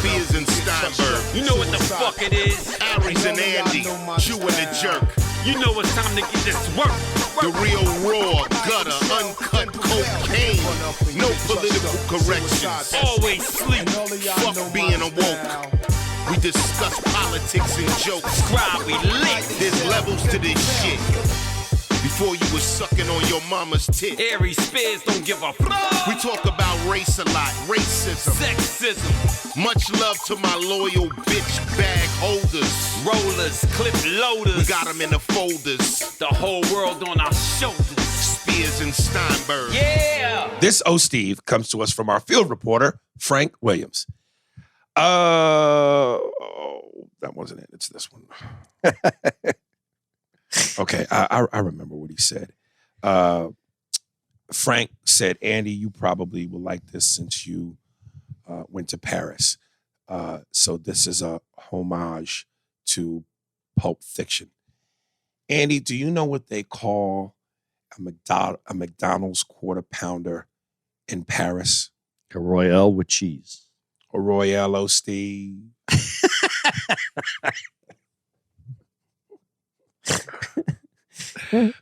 Spears and Steinberg. You know what the fuck it is? Aries and Andy, Chew and the Jerk. You know it's time to get this work. The real raw, gutter, uncut cocaine. No political corrections. Always sleep. Fuck being awoke. We discuss politics and jokes. Scribe, we lit. There's levels to this shit. Before you was sucking on your mama's tit. Aries Spears don't give a fuck. We talk about race a lot, racism, Sexism. Much love to my loyal bitch bag holders. Rollers, clip loaders. We got them in the folders. The whole world on our shoulders. Spears and Steinberg. Yeah. This Steve comes to us from our field reporter, Frank Williams. That wasn't it. It's this one. Okay, I remember what he said. Frank said, Andy, you probably will like this since you went to Paris. So this is a homage to Pulp Fiction. Andy, do you know what they call a McDonald's quarter pounder in Paris? A Royale with cheese. A Royale, Steve.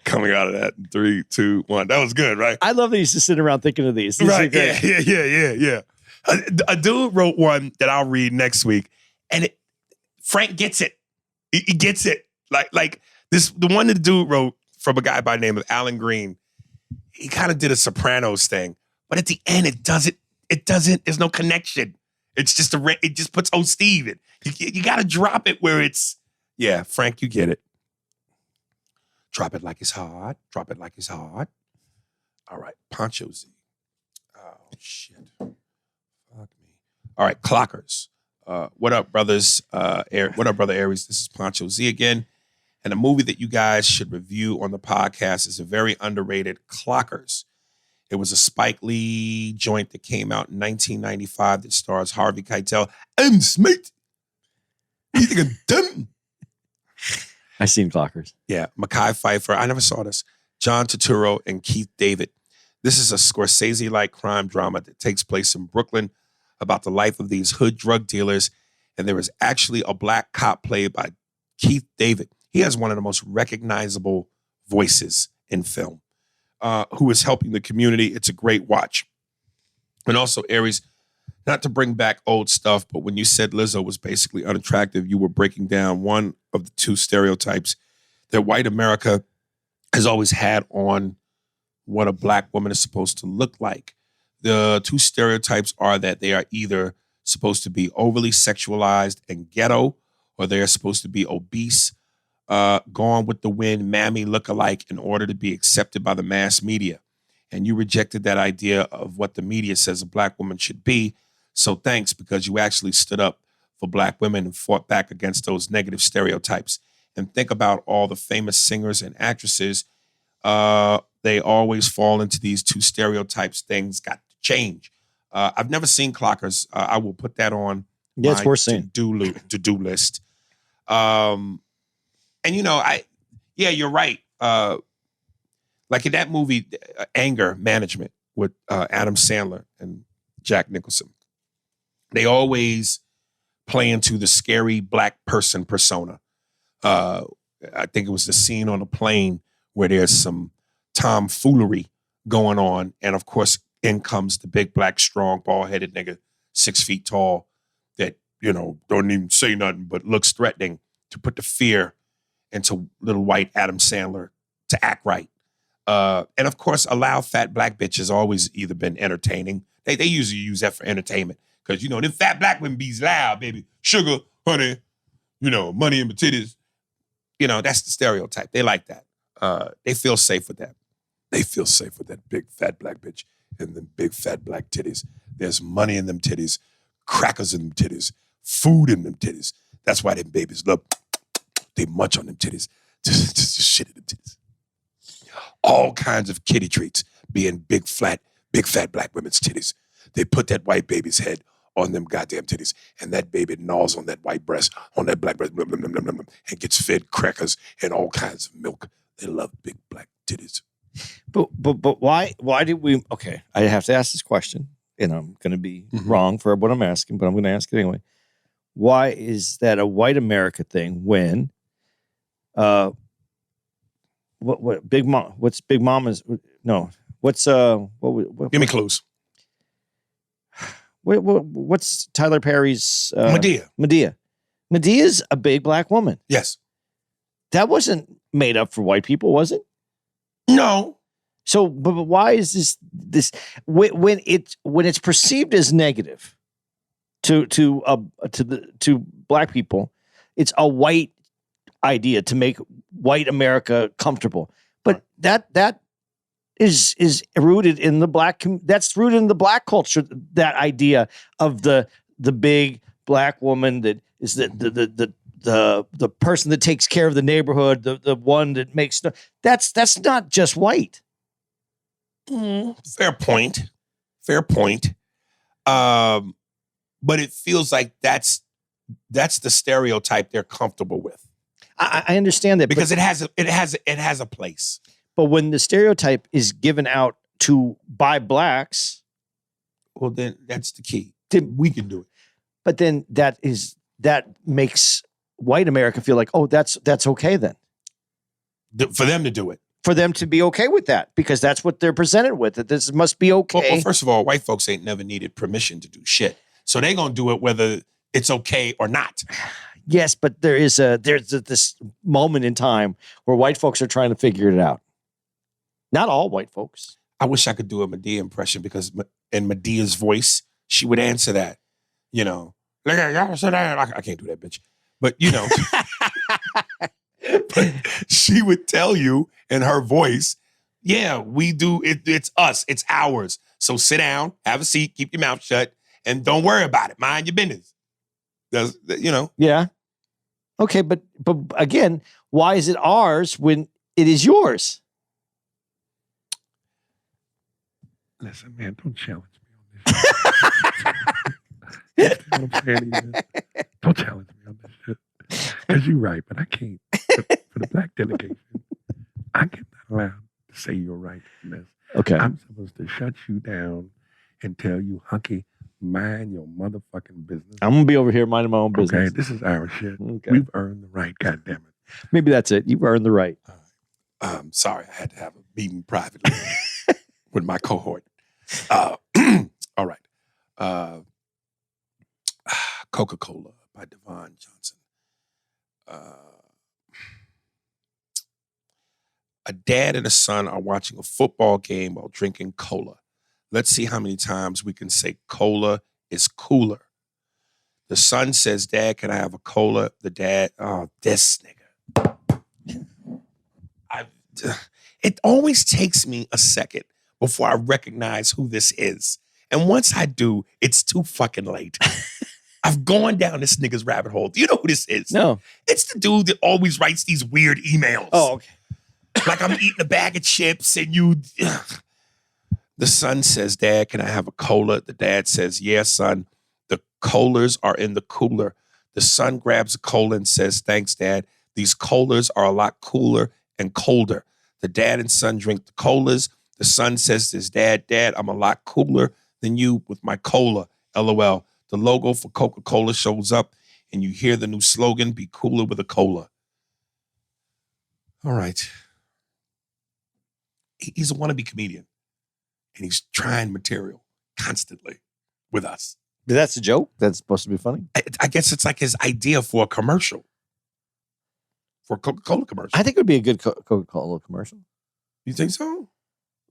Coming out of that in 3, 2, 1. That was good, right? I love that he's just sitting around thinking of these. Right, yeah. A dude wrote one that I'll read next week, and Frank gets it. He gets it. Like this, the one that the dude wrote from a guy by the name of Alan Green. He kind of did a Sopranos thing, but at the end, it doesn't. There's no connection. It's just it just puts Steve in. You got to drop it where it's. Yeah, Frank, you get it. Drop it like it's hard. Drop it like it's hard. All right, Poncho Z. Oh, shit. Fuck me. All right, Clockers. What up, brothers? What up, Brother Aries? This is Poncho Z again. And a movie that you guys should review on the podcast is a very underrated Clockers. It was a Spike Lee joint that came out in 1995 that stars Harvey Keitel. I'm Smith. You think I'm dumb? I seen Clockers. Yeah, Mekhi Phifer. I never saw this. John Turturro and Keith David. This is a Scorsese-like crime drama that takes place in Brooklyn about the life of these hood drug dealers. And there is actually a black cop played by Keith David. He has one of the most recognizable voices in film, who is helping the community. It's a great watch. And also, Aries, not to bring back old stuff, but when you said Lizzo was basically unattractive, you were breaking down one of the two stereotypes that white America has always had on what a black woman is supposed to look like. The two stereotypes are that they are either supposed to be overly sexualized and ghetto, or they are supposed to be obese, gone with the wind, mammy look-alike in order to be accepted by the mass media. And you rejected that idea of what the media says a black woman should be. So thanks, because you actually stood up for black women and fought back against those negative stereotypes. And think about all the famous singers and actresses. They always fall into these two stereotypes. Things got to change. I've never seen Clockers. I will put that on Yeah, it's worth seeing. to-do list. And you're right. Like in that movie, Anger Management with Adam Sandler and Jack Nicholson. They always play into the scary black person persona. I think it was the scene on the plane where there's some tomfoolery going on. And of course, in comes the big black, strong, bald-headed nigga, 6 feet tall, that, don't even say nothing, but looks threatening to put the fear into little white Adam Sandler to act right. And of course, a loud, fat black bitch has always either been entertaining. They usually use that for entertainment. Because, them fat black women be loud, baby. Sugar, honey, money in my titties. That's the stereotype. They like that. They feel safe with that. They feel safe with that big fat black bitch and them big fat black titties. There's money in them titties, crackers in them titties, food in them titties. That's why them babies love, they munch on them titties. Just shit in them titties. All kinds of kitty treats being big fat black women's titties. They put that white baby's head on them goddamn titties, and that baby gnaws on that white breast, on that black breast, blah, blah, blah, blah, blah, and gets fed crackers and all kinds of milk. They love big black titties. But why did we? Okay, I have to ask this question, and I'm going to be wrong for what I'm asking, but I'm going to ask it anyway. why is that a white America thing when what Big Mom what's Big Mama's no what's what Give me clues. what's Tyler Perry's Medea. Medea's a big black woman. Yes. That wasn't made up for white people, was it? No. So, but why is this when it's perceived as negative to black people, it's a white idea to make white America comfortable. But that is rooted in the black. That's rooted in the black culture. That idea of the big black woman that is the person that takes care of the neighborhood, the one that makes that's not just white. Fair point. But it feels like that's the stereotype they're comfortable with. I understand that because it has a place. But when the stereotype is given out by blacks, well, then that's the key. We can do it. But then that makes white America feel like, oh, that's okay then. For them to do it. For them to be okay with that, because that's what they're presented with. That this must be okay. Well, first of all, white folks ain't never needed permission to do shit, so they gonna do it whether it's okay or not. Yes, but there's this moment in time where white folks are trying to figure it out. Not all white folks. I wish I could do a Medea impression because in Medea's voice, she would answer that. You know, I can't do that, bitch. But you know, but she would tell you in her voice, yeah, we do it. It's us. It's ours. So sit down, have a seat, keep your mouth shut, and don't worry about it. Mind your business. You know. Yeah. Okay, but again, why is it ours when it is yours? Listen, man, don't challenge me on this shit. You know what I'm saying to you? Don't challenge me on this shit. Because you're right, but I can't. For the black delegation, I get not allowed to say you're right in this. Okay. I'm supposed to shut you down and tell you, hunky, mind your motherfucking business. I'm going to be over here minding my own business. Okay, this is our shit. Okay. We've earned the right, goddammit. Maybe that's it. You've earned the right. Sorry, I had to have a meeting privately with my cohort. All right. Coca-Cola by Devon Johnson. A dad and a son are watching a football game while drinking cola. Let's see how many times we can say cola is cooler. The son says, Dad, can I have a cola? The dad, oh, this nigga. It always takes me a second before I recognize who this is. And once I do, it's too fucking late. I've gone down this nigga's rabbit hole. Do you know who this is? No. It's the dude that always writes these weird emails. Oh, okay. Like I'm eating a bag of chips and you... The son says, Dad, can I have a cola? The dad says, yeah, son. The colas are in the cooler. The son grabs a cola and says, thanks, Dad. These colas are a lot cooler and colder. The dad and son drink the colas. The son says to his dad, Dad, I'm a lot cooler than you with my cola. LOL. The logo for Coca-Cola shows up and you hear the new slogan, be cooler with a cola. All right. He's a wannabe comedian. And he's trying material constantly with us. That's a joke? That's supposed to be funny? I guess it's like his idea for a commercial. For a Coca-Cola commercial. I think it would be a good Coca-Cola commercial. You think so?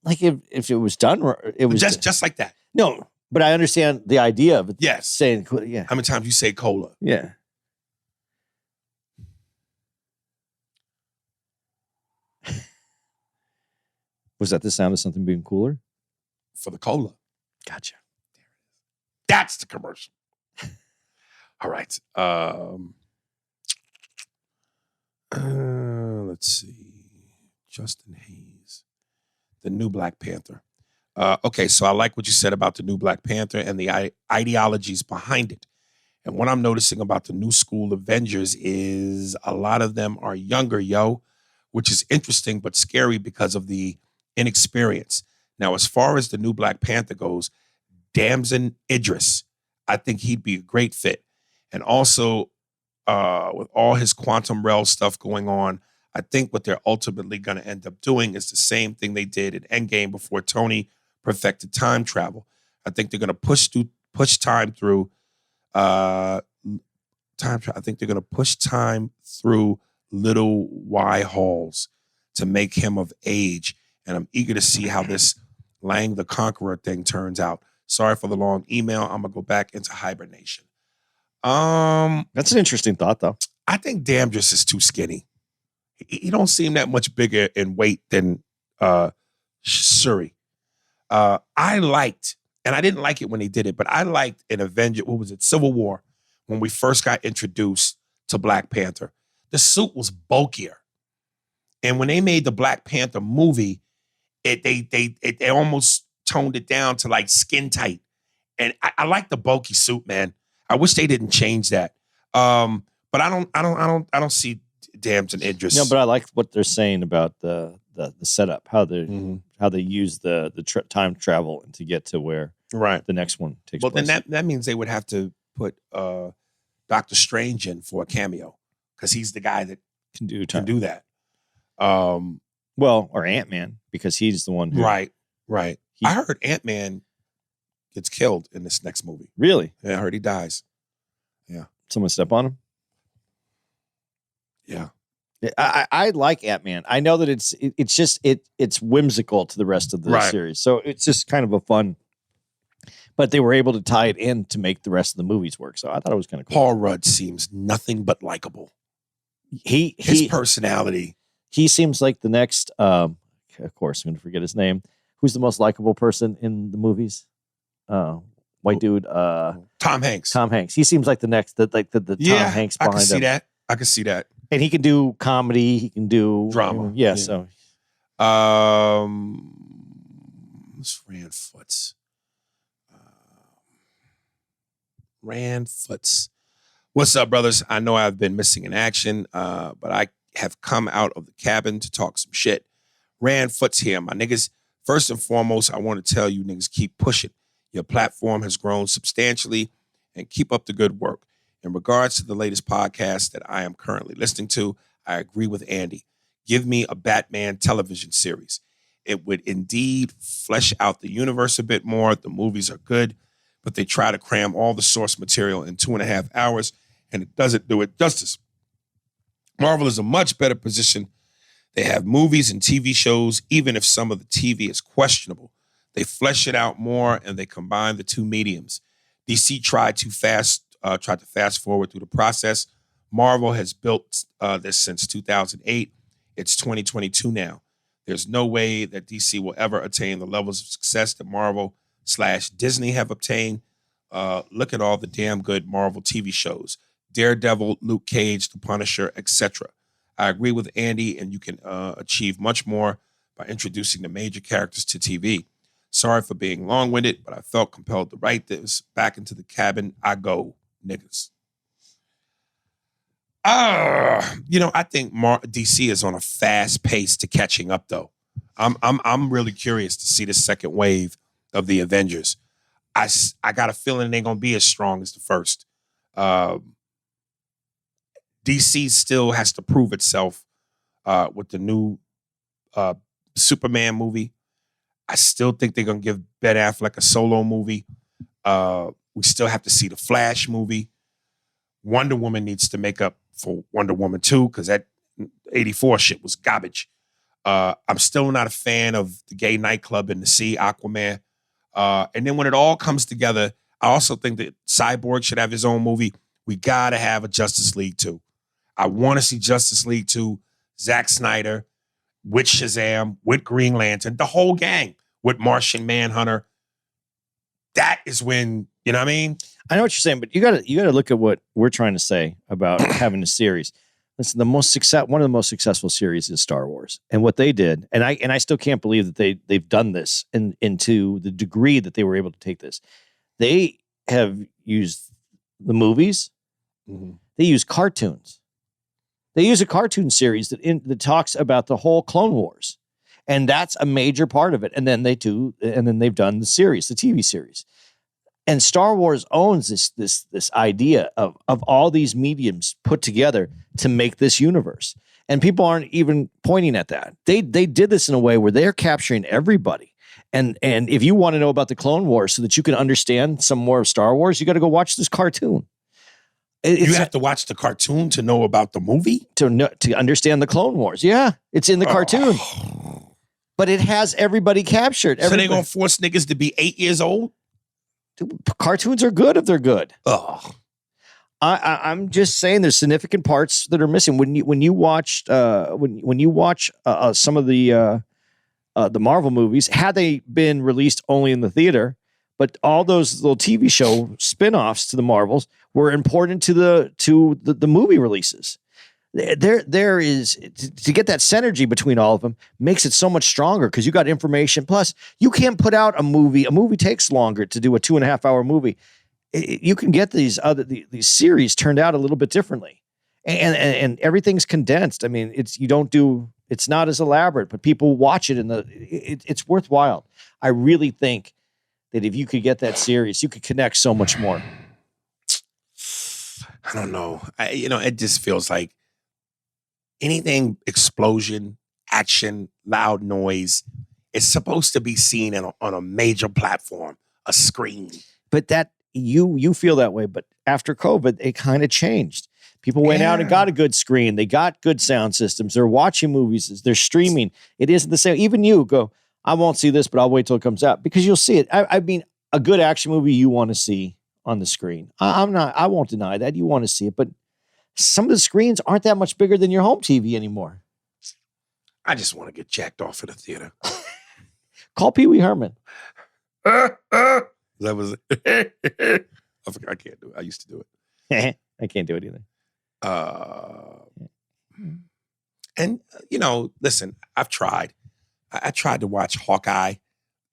Like if it was done, it was just like that. No, but I understand the idea of it. Yes. Saying, yeah. How many times you say cola? Yeah. Was that the sound of something being cooler? For the cola. Gotcha. That's the commercial. All right. Let's see. Justin Hayes. The new Black Panther. Okay, so I like what you said about the new Black Panther and the ideologies behind it. And what I'm noticing about the new school Avengers is a lot of them are younger, which is interesting but scary because of the inexperience. Now, as far as the new Black Panther goes, Damson Idris, I think he'd be a great fit. And also, with all his quantum realm stuff going on, I think what they're ultimately going to end up doing is the same thing they did in Endgame before Tony perfected time travel. I think they're going to push time through I think they're going to push time through little Y halls to make him of age. And I'm eager to see how this Lang the Conqueror thing turns out. Sorry for the long email. I'm going to go back into hibernation. That's an interesting thought, though. I think Damdress is too skinny. He don't seem that much bigger in weight than Shuri. I liked, and I didn't like it when he did it, but I liked in Civil War, when we first got introduced to Black Panther. The suit was bulkier. And when they made the Black Panther movie, they almost toned it down to like skin tight. And I like the bulky suit, man. I wish they didn't change that. But I don't see Dams and Idris. No, but I like what they're saying about the setup, how they use the time travel to get to where the next one takes place. Well, then that means they would have to put Doctor Strange in for a cameo because he's the guy that can do that. Well, or Ant-Man, because he's the one who... Right. I heard Ant-Man gets killed in this next movie. Really? Yeah, I heard he dies. Yeah. Someone step on him? Yeah. I like Ant-Man. I know that it's whimsical to the rest of the series. So it's just kind of a fun... But they were able to tie it in to make the rest of the movies work. So I thought it was kind of cool. Paul Rudd seems nothing but likable. His personality... He seems like the next, of course, I'm going to forget his name. Who's the most likable person in the movies? White dude. Tom Hanks. Tom Hanks. He seems like the next, the Tom Hanks behind him. I can see that. And he can do comedy. He can do drama. So. What's Rand Foots? Rand Foots. What's up, brothers? I know I've been missing in action, but I have come out of the cabin to talk some shit. Rand Foots here, my niggas. First and foremost, I want to tell you niggas keep pushing. Your platform has grown substantially and keep up the good work. In regards to the latest podcast that I am currently listening to, I agree with Andy. Give me a Batman television series. It would indeed flesh out the universe a bit more. The movies are good, but they try to cram all the source material in 2.5 hours, and it doesn't do it justice. Marvel is a much better position. They have movies and TV shows, even if some of the TV is questionable. They flesh it out more, and they combine the two mediums. DC tried to fast forward through the process. Marvel has built this since 2008. It's 2022 now. There's no way that DC will ever attain the levels of success that Marvel/Disney have obtained. Look at all the damn good Marvel TV shows. Daredevil, Luke Cage, The Punisher, etc. I agree with Andy, and you can achieve much more by introducing the major characters to TV. Sorry for being long-winded, but I felt compelled to write this. Back into the cabin I go, niggas. I think DC is on a fast pace to catching up, though. I'm really curious to see the second wave of the Avengers. I got a feeling they're gonna be as strong as the first. DC still has to prove itself with the new Superman movie. I still think they're going to give Ben Affleck a solo movie. We still have to see the Flash movie. Wonder Woman needs to make up for Wonder Woman 2 because that 84 shit was garbage. I'm still not a fan of the gay nightclub in the sea, Aquaman. And then when it all comes together, I also think that Cyborg should have his own movie. We got to have a Justice League 2. I want to see Justice League 2, Zack Snyder, with Shazam, with Green Lantern, the whole gang, with Martian Manhunter. That is when, you know what I mean? I know what you're saying, but you gotta look at what we're trying to say about having a series. Listen, one of the most successful series is Star Wars, and what they did, and I still can't believe that they've done this into the degree that they were able to take this. They have used the movies. Mm-hmm. They use cartoons. They use a cartoon series that talks about the whole Clone Wars, and that's a major part of it. And then they've done the series, the TV series. And Star Wars owns this idea of all these mediums put together to make this universe. And people aren't even pointing at that. They did this in a way where they're capturing everybody. And if you want to know about the Clone Wars so that you can understand some more of Star Wars, you got to go watch this cartoon. You have to watch the cartoon to know about the movie? To understand the Clone Wars. Yeah, it's in the cartoon. But it has everybody captured. So they're going to force niggas to be 8 years old? Cartoons are good if they're good. Oh, I'm just saying there's significant parts that are missing. When you watch when you watch some of the Marvel movies, had they been released only in the theater, but all those little TV show spin-offs to the Marvels were important to the movie releases. There is to get that synergy between all of them makes it so much stronger because you got information. Plus, you can't put out a movie. A movie takes longer to do a 2.5 hour movie. You can get these series turned out a little bit differently, and everything's condensed. I mean, it's not as elaborate, but people watch it and it's worthwhile. I really think that if you could get that series, you could connect so much more. I don't know. It just feels like anything explosion, action, loud noise, it's supposed to be seen on a major platform, a screen. But that you feel that way. But after COVID, it kind of changed. People went out and got a good screen. They got good sound systems. They're watching movies. They're streaming. It isn't the same. Even you go, I won't see this, but I'll wait till it comes out because you'll see it. I mean, a good action movie you want to see on the screen. I won't deny that. You want to see it, but some of the screens aren't that much bigger than your home TV anymore. I just want to get jacked off in the theater. Call Pee Wee Herman. That was I can't do it. I used to do it. I can't do it either. And listen, I've tried. I tried to watch Hawkeye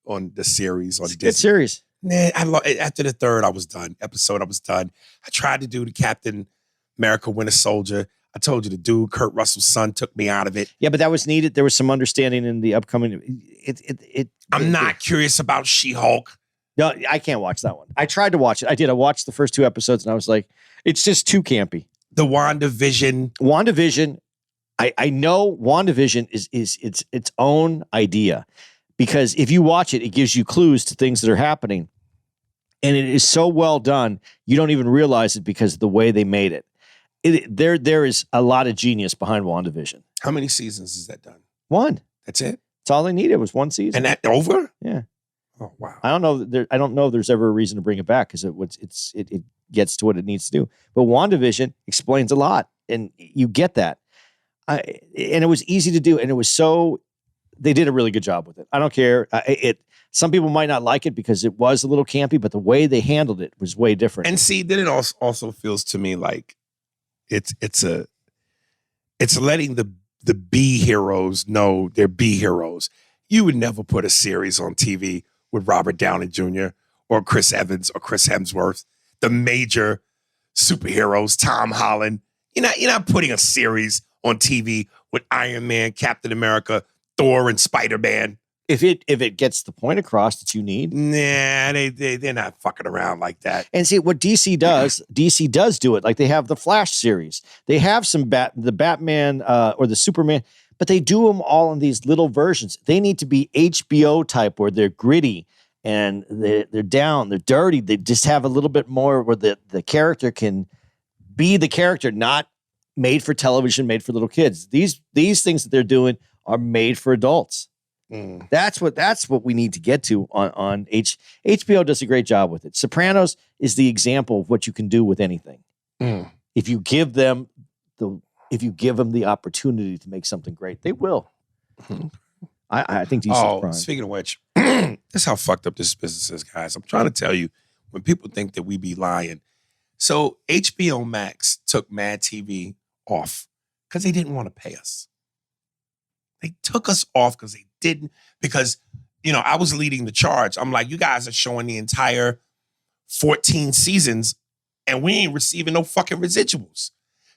on the series on Disney. Good series. Nah, after the third, I was done. Episode, I was done. I tried to do the Captain America Winter Soldier. I told you the dude, Kurt Russell's son, took me out of it. Yeah, but that was needed. There was some understanding in the upcoming. I'm not curious about She-Hulk. No, I can't watch that one. I tried to watch it. I did. I watched the first 2 episodes, and I was like, it's just too campy. The WandaVision. I know WandaVision is its own idea because if you watch it, it gives you clues to things that are happening, and it is so well done you don't even realize it because of the way they made it. There is a lot of genius behind WandaVision. How many seasons is that done? 1. That's it? That's all they needed was 1 season. And that over? Yeah. Oh, wow. I don't know if there's ever a reason to bring it back because it gets to what it needs to do. But WandaVision explains a lot, and you get that. And it was easy to do, and it was they did a really good job with it. I don't care. Some people might not like it because it was a little campy, but the way they handled it was way different. And see, then it also feels to me like it's letting the B heroes know they're B heroes. You would never put a series on TV with Robert Downey Jr. or Chris Evans or Chris Hemsworth, the major superheroes, Tom Holland. You're not putting a series on TV with Iron Man, Captain America, Thor, and Spider-Man. If it gets the point across that you need. Nah, they're not fucking around like that. And see what DC does. DC does do it. Like they have the Flash series. They have the Batman or the Superman, but they do them all in these little versions. They need to be HBO type where they're gritty and they're down, they're dirty. They just have a little bit more where the character can be the character, not made for television, made for little kids. These things that they're doing are made for adults. Mm. That's what we need to get to on HBO does a great job with it. Sopranos is the example of what you can do with anything. Mm. If you give them the opportunity to make something great, they will. Mm-hmm. I think DC is prime. Speaking of which, that's how fucked up this business is, guys. I'm trying to tell you, when people think that we be lying. So HBO Max took Mad TV off because they didn't want to pay us. They took us off because they didn't, because, I was leading the charge. I'm like, you guys are showing the entire 14 seasons and we ain't receiving no fucking residuals.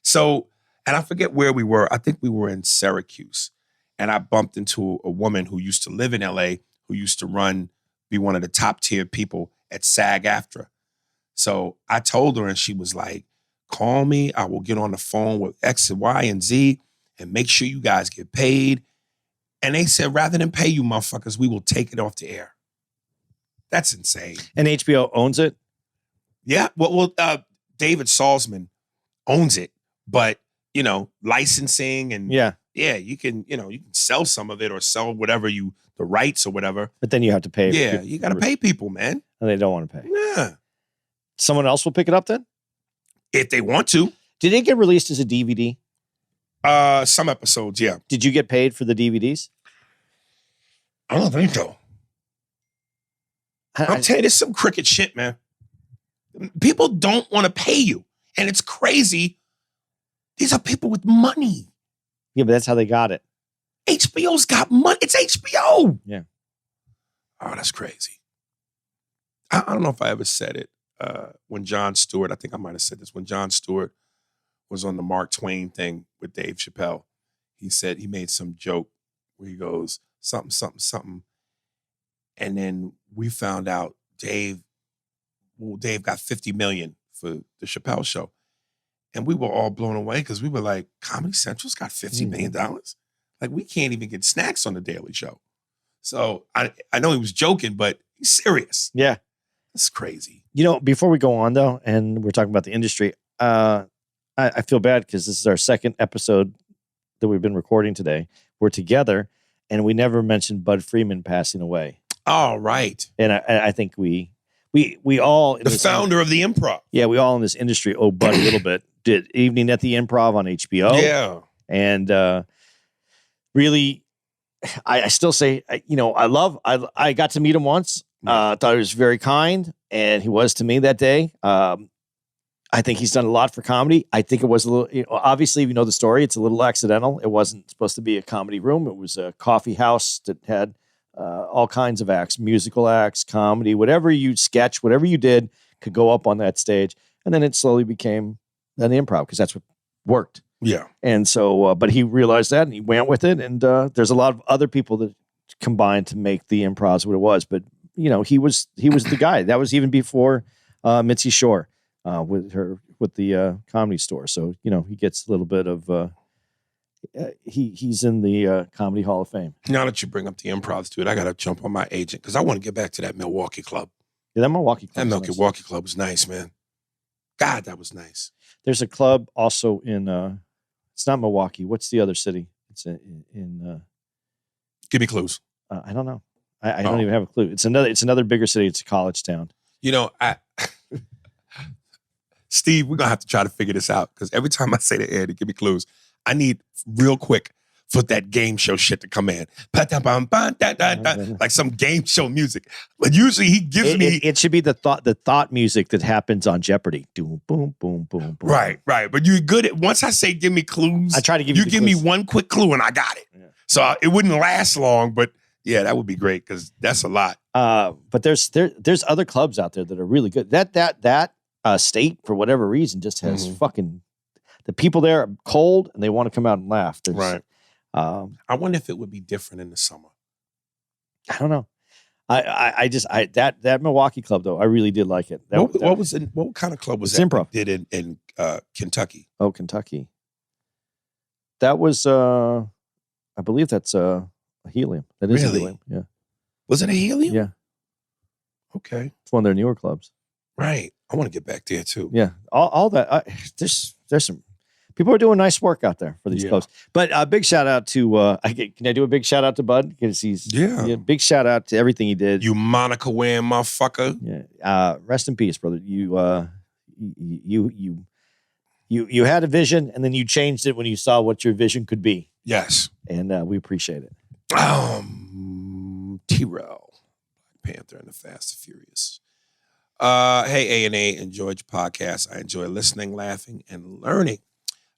So, and I forget where we were. I think we were in Syracuse. And I bumped into a woman who used to live in LA, who used to be one of the top tier people at SAG-AFTRA. So I told her, and she was like, call me. I will get on the phone with X and Y and Z and make sure you guys get paid. And they said, rather than pay you motherfuckers, we will take it off the air. That's insane. And HBO owns it? Yeah. Well, David Salzman owns it, but, licensing and Yeah. you can sell some of it or sell whatever the rights or whatever. But then you have to pay. Yeah, you got to pay people, man. And they don't want to pay. Yeah. Someone else will pick it up then? If they want to. Did it get released as a DVD? Some episodes, yeah. Did you get paid for the DVDs? I don't think so. I'm telling you, this is some cricket shit, man. People don't want to pay you. And it's crazy. These are people with money. Yeah, but that's how they got it. HBO's got money. It's HBO. Yeah. Oh, that's crazy. I don't know if I ever said it. When Jon Stewart, I think I might have said this, when Jon Stewart was on the Mark Twain thing with Dave Chappelle, he said he made some joke where he goes, something, something, something. And then we found out Dave got $50 million for the Chappelle show. And we were all blown away because we were like, Comedy Central's got $50 million? Like, we can't even get snacks on the Daily Show. So I know he was joking, but he's serious. Yeah. That's crazy. Before we go on, though, and we're talking about the industry, I feel bad because this is our second episode that we've been recording today. We're together, and we never mentioned Bud Freeman passing away. All right. And I think we all... The founder of the Improv. Yeah, we all in this industry owe Bud a little bit. Did Evening at the Improv on HBO. Yeah. And really, I still say, I got to meet him once. Thought he was very kind, and he was to me that day. I think he's done a lot for comedy. I think it was a little, obviously, if you know the story, it's a little accidental. It wasn't supposed to be a comedy room. It was a coffee house that had all kinds of acts, musical acts, comedy, whatever you sketch, whatever you did could go up on that stage. And then it slowly became an improv because that's what worked. Yeah. And so, but he realized that and he went with it. And there's a lot of other people that combined to make the Improvs what it was. But, he was the guy. That was even before Mitzi Shore with the Comedy Store. So, he gets a little bit of, he's in the Comedy Hall of Fame. Now that you bring up the Improvs, dude, I got to jump on my agent because I want to get back to that Milwaukee club. Yeah, that Milwaukee club. That Milwaukee club was nice, man. God, that was nice. There's a club also in, it's not Milwaukee. What's the other city? It's in Give me clues. I don't know. I don't even have a clue. It's another bigger city. It's a college town. Steve, we're going to have to try to figure this out because every time I say to Ed to give me clues, I need real quick for that game show shit to come in. Like some game show music. But usually he gives me... It should be the thought music that happens on Jeopardy. Boom, boom, boom, boom, boom. Right. But you're good at... Once I say give me clues... I try to give you give me one quick clue and I got it. Yeah. So it wouldn't last long, but yeah, that would be great because that's a lot. But there's other clubs out there that are really good. That state, for whatever reason, just has fucking... The people there are cold and they want to come out and laugh. Right. I wonder if it would be different in the summer. I don't know. That Milwaukee club though, I really did like it. What kind of club was that? Improv. Did in Kentucky? Oh, Kentucky. That was I believe that's a Helium. That is Really? a Helium. Yeah. Was it a Helium? Yeah. Okay. It's one of their newer clubs. Right. I want to get back there too. Yeah. All that. There's some people are doing nice work out there for these clubs. But a big shout out to can I do a big shout out to Bud because he's big shout out to everything he did. You Monica wearing motherfucker. Yeah. Rest in peace, brother. You had a vision and then you changed it when you saw what your vision could be. Yes. And we appreciate it. T-Rail, Black Panther and the Fast and Furious. Hey, A&A, enjoyed your podcast. I enjoy listening, laughing, and learning.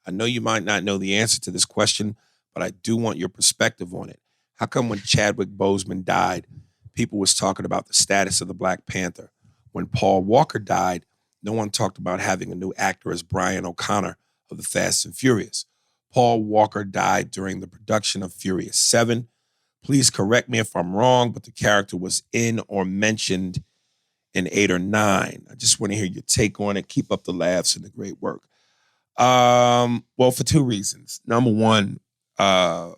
I know you might not know the answer to this question, but I do want your perspective on it. How come when Chadwick Boseman died, people was talking about the status of the Black Panther? When Paul Walker died, no one talked about having a new actor as Brian O'Connor of the Fast and Furious. Paul Walker died during the production of Furious 7. Please correct me if I'm wrong, but the character was in or mentioned in 8 or 9. I just want to hear your take on it. Keep up the laughs and the great work. Well, for 2 reasons. Number one, I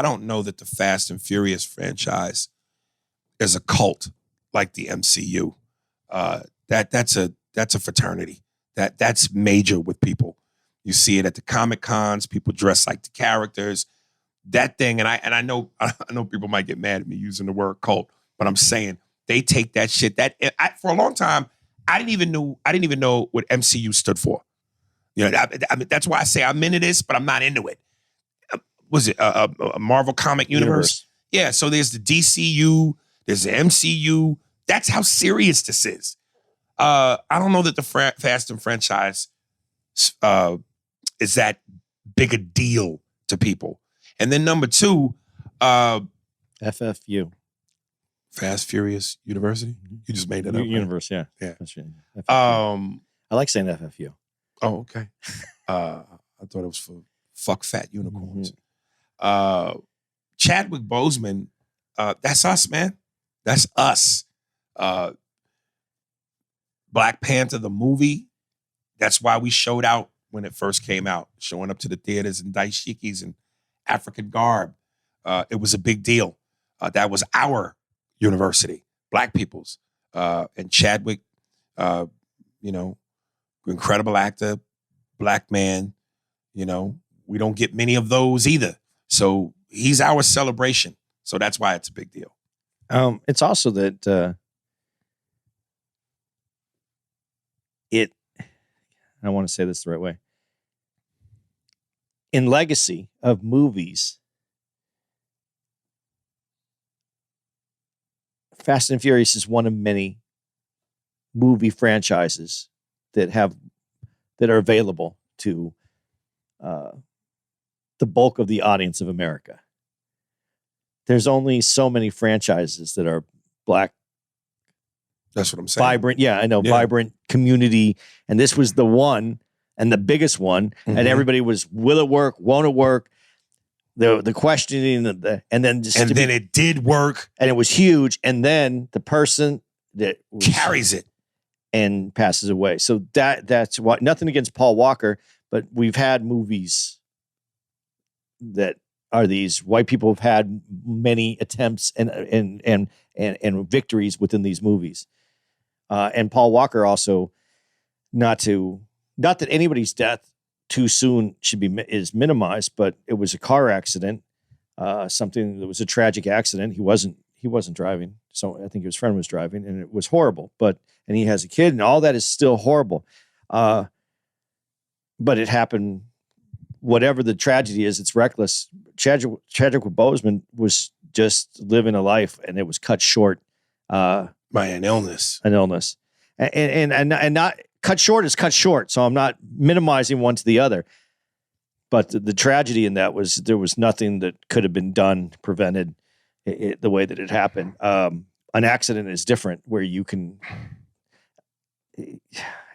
don't know that the Fast and Furious franchise is a cult like the MCU. That's a fraternity. That's major with people. You see it at the Comic Cons. People dress like the characters. That thing, and I know people might get mad at me using the word cult, but I'm saying they take that shit. For a long time, I didn't even know what MCU stood for. You know, I mean, that's why I say I'm into this, but I'm not into it. Was it a Marvel comic universe? Yeah. So there's the DCU, there's the MCU. That's how serious this is. I don't know that the Fast and franchise is that big a deal to people. And then number 2, FFU. Fast Furious University. You just made that up. Universe, right? Yeah. That's right. I like saying FFU. Oh, okay. I thought it was for fuck fat unicorns. Chadwick Boseman, that's us, man. That's us. Black Panther, the movie, that's why we showed out when it first came out, showing up to the theaters in dashikis and African garb. It was a big deal. That was our university, Black people's. And Chadwick, incredible actor, Black man, we don't get many of those either. So he's our celebration. So that's why it's a big deal. It's also that I want to say this the right way. In legacy of movies, Fast and Furious is one of many movie franchises that are available to the bulk of the audience of America. There's only so many franchises that are Black. That's what I'm saying. Vibrant. Yeah, I know. Yeah. Vibrant community. And this was the one and the biggest one. Mm-hmm. And everybody was, will it work? Won't it work? The questioning and then it did work. And it was huge. And then the person that carries it and passes away. So that's what, nothing against Paul Walker, but we've had movies that are these white people have had many attempts and victories within these movies. And Paul Walker also, not that anybody's death too soon is minimized, but it was a car accident, something that was a tragic accident. He wasn't driving, so I think his friend was driving, and it was horrible. And he has a kid, and all that is still horrible. But it happened. Whatever the tragedy is, it's reckless. Chadwick Boseman was just living a life, and it was cut short by an illness. And not cut short is cut short. So I'm not minimizing one to the other, but the tragedy in that was there was nothing that could have been done, prevented the way that it happened. An accident is different, where you can.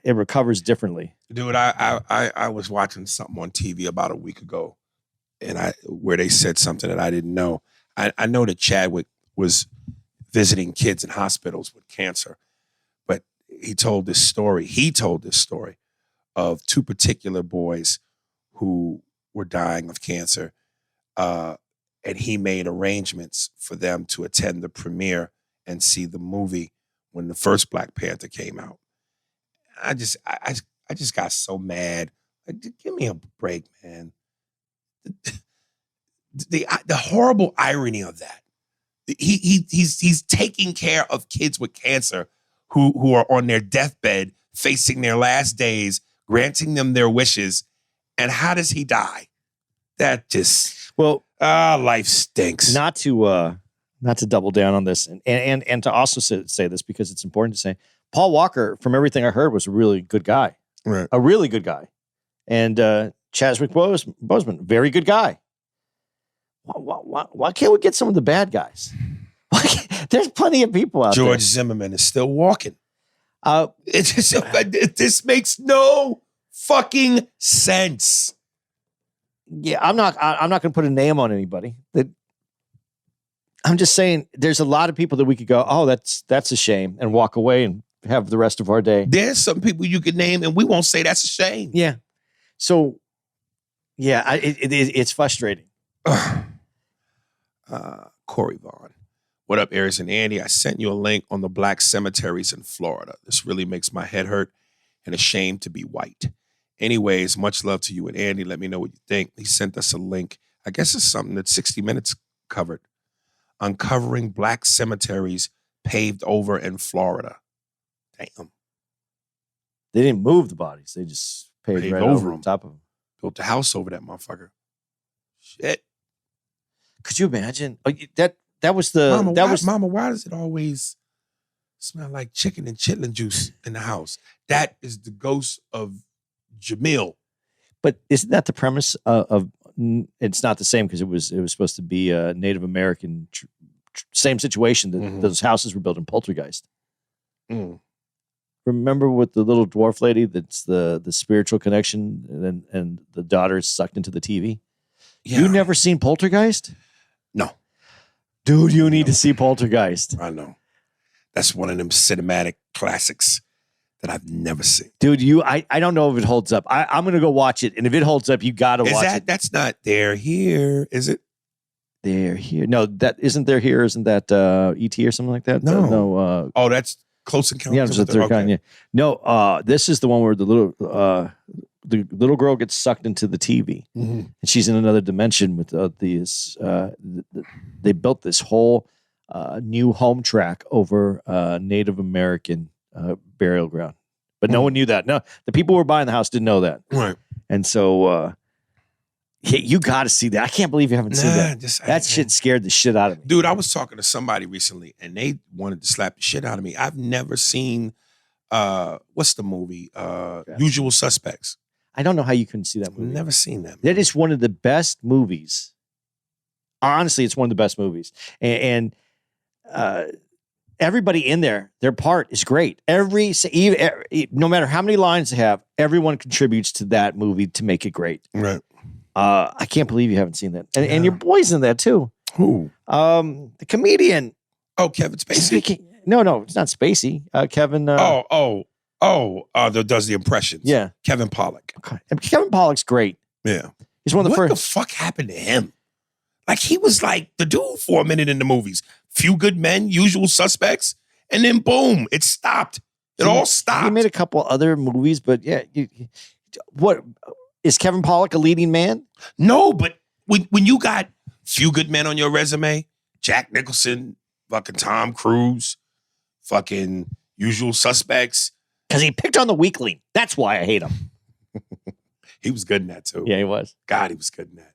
It recovers differently. Dude, I was watching something on TV about a week ago, and where they said something that I didn't know. I know that Chadwick was visiting kids in hospitals with cancer, but he told this story of 2 particular boys who were dying of cancer, and he made arrangements for them to attend the premiere and see the movie when the first Black Panther came out. I just got so mad. Like, give me a break, man. The horrible irony of that. He's taking care of kids with cancer who are on their deathbed, facing their last days, granting them their wishes. And how does he die? That just life stinks. Not to double down on this, and to also say this because it's important to say. Paul Walker, from everything I heard, was a really good guy. Right. A really good guy. And Chadwick Boseman, very good guy. Why can't we get some of the bad guys? There's plenty of people out there. George Zimmerman is still walking. This makes no fucking sense. Yeah, I'm not going to put a name on anybody. I'm just saying there's a lot of people that we could go, oh, that's a shame, and walk away and have the rest of our day. There's some people you could name, and we won't say that's a shame. Yeah. So, yeah, it's frustrating. Corey Vaughn. What up, Aries and Andy? I sent you a link on the black cemeteries in Florida. This really makes my head hurt and ashamed to be white. Anyways, much love to you and Andy. Let me know what you think. He sent us a link. I guess it's something that 60 Minutes covered. Uncovering black cemeteries paved over in Florida. Damn. They didn't move the bodies. They just paved Paved right over over them. the top of them. Built a house over that motherfucker. Shit. Could you imagine? That was the Mama, why does it always smell like chicken and chitlin juice in the house? That is the ghost of Jamil. But isn't that the premise of it's not the same because it was supposed to be a Native American same situation that those houses were built in Poltergeist. Mm. Remember with the little dwarf lady that's the spiritual connection and the daughter is sucked into the TV? Yeah. You never seen Poltergeist? No. Dude, you need to see Poltergeist. I know. That's one of them cinematic classics that I've never seen. Dude, I don't know if it holds up. I'm going to go watch it. And if it holds up, you got to watch it. That's not There Here, is it? There Here. No, that isn't There Here. Isn't that E.T. or something like that? No. Oh, that's Close Encounters. Yeah, it's the third kind. Yeah. No, this is the one where the little girl gets sucked into the TV, and she's in another dimension with these. They built this whole new home track over Native American burial ground, but no one knew that. No, the people who were buying the house didn't know that, Right. and so you got to see that. I can't believe you haven't seen that. That shit scared the shit out of me, dude. I was talking to somebody recently, and they wanted to slap the shit out of me. I've never seen. What's the movie? Usual Suspects. I don't know how you couldn't see that movie. Never seen that movie. That is one of the best movies. Honestly, it's one of the best movies. And everybody in there, their part is great. No matter how many lines they have, everyone contributes to that movie to make it great. Right. I can't believe you haven't seen that. And your boy's in that too. Who? The comedian. Oh, Kevin Spacey? No, it's not Spacey. Kevin. That does the impressions. Yeah. Kevin Pollak. Okay. And Kevin Pollak's great. Yeah. He's one of the first. What the fuck happened to him? Like, he was like the dude for a minute in the movies. Few Good Men, Usual Suspects, and then boom, it stopped. It all stopped. He made a couple other movies, but yeah. What is Kevin Pollak a leading man? No, but when you got Few Good Men on your resume, Jack Nicholson, fucking Tom Cruise, fucking Usual Suspects. Because he picked on the weakling. That's why I hate him. He was good in that too. Yeah, he was. God, he was good in that.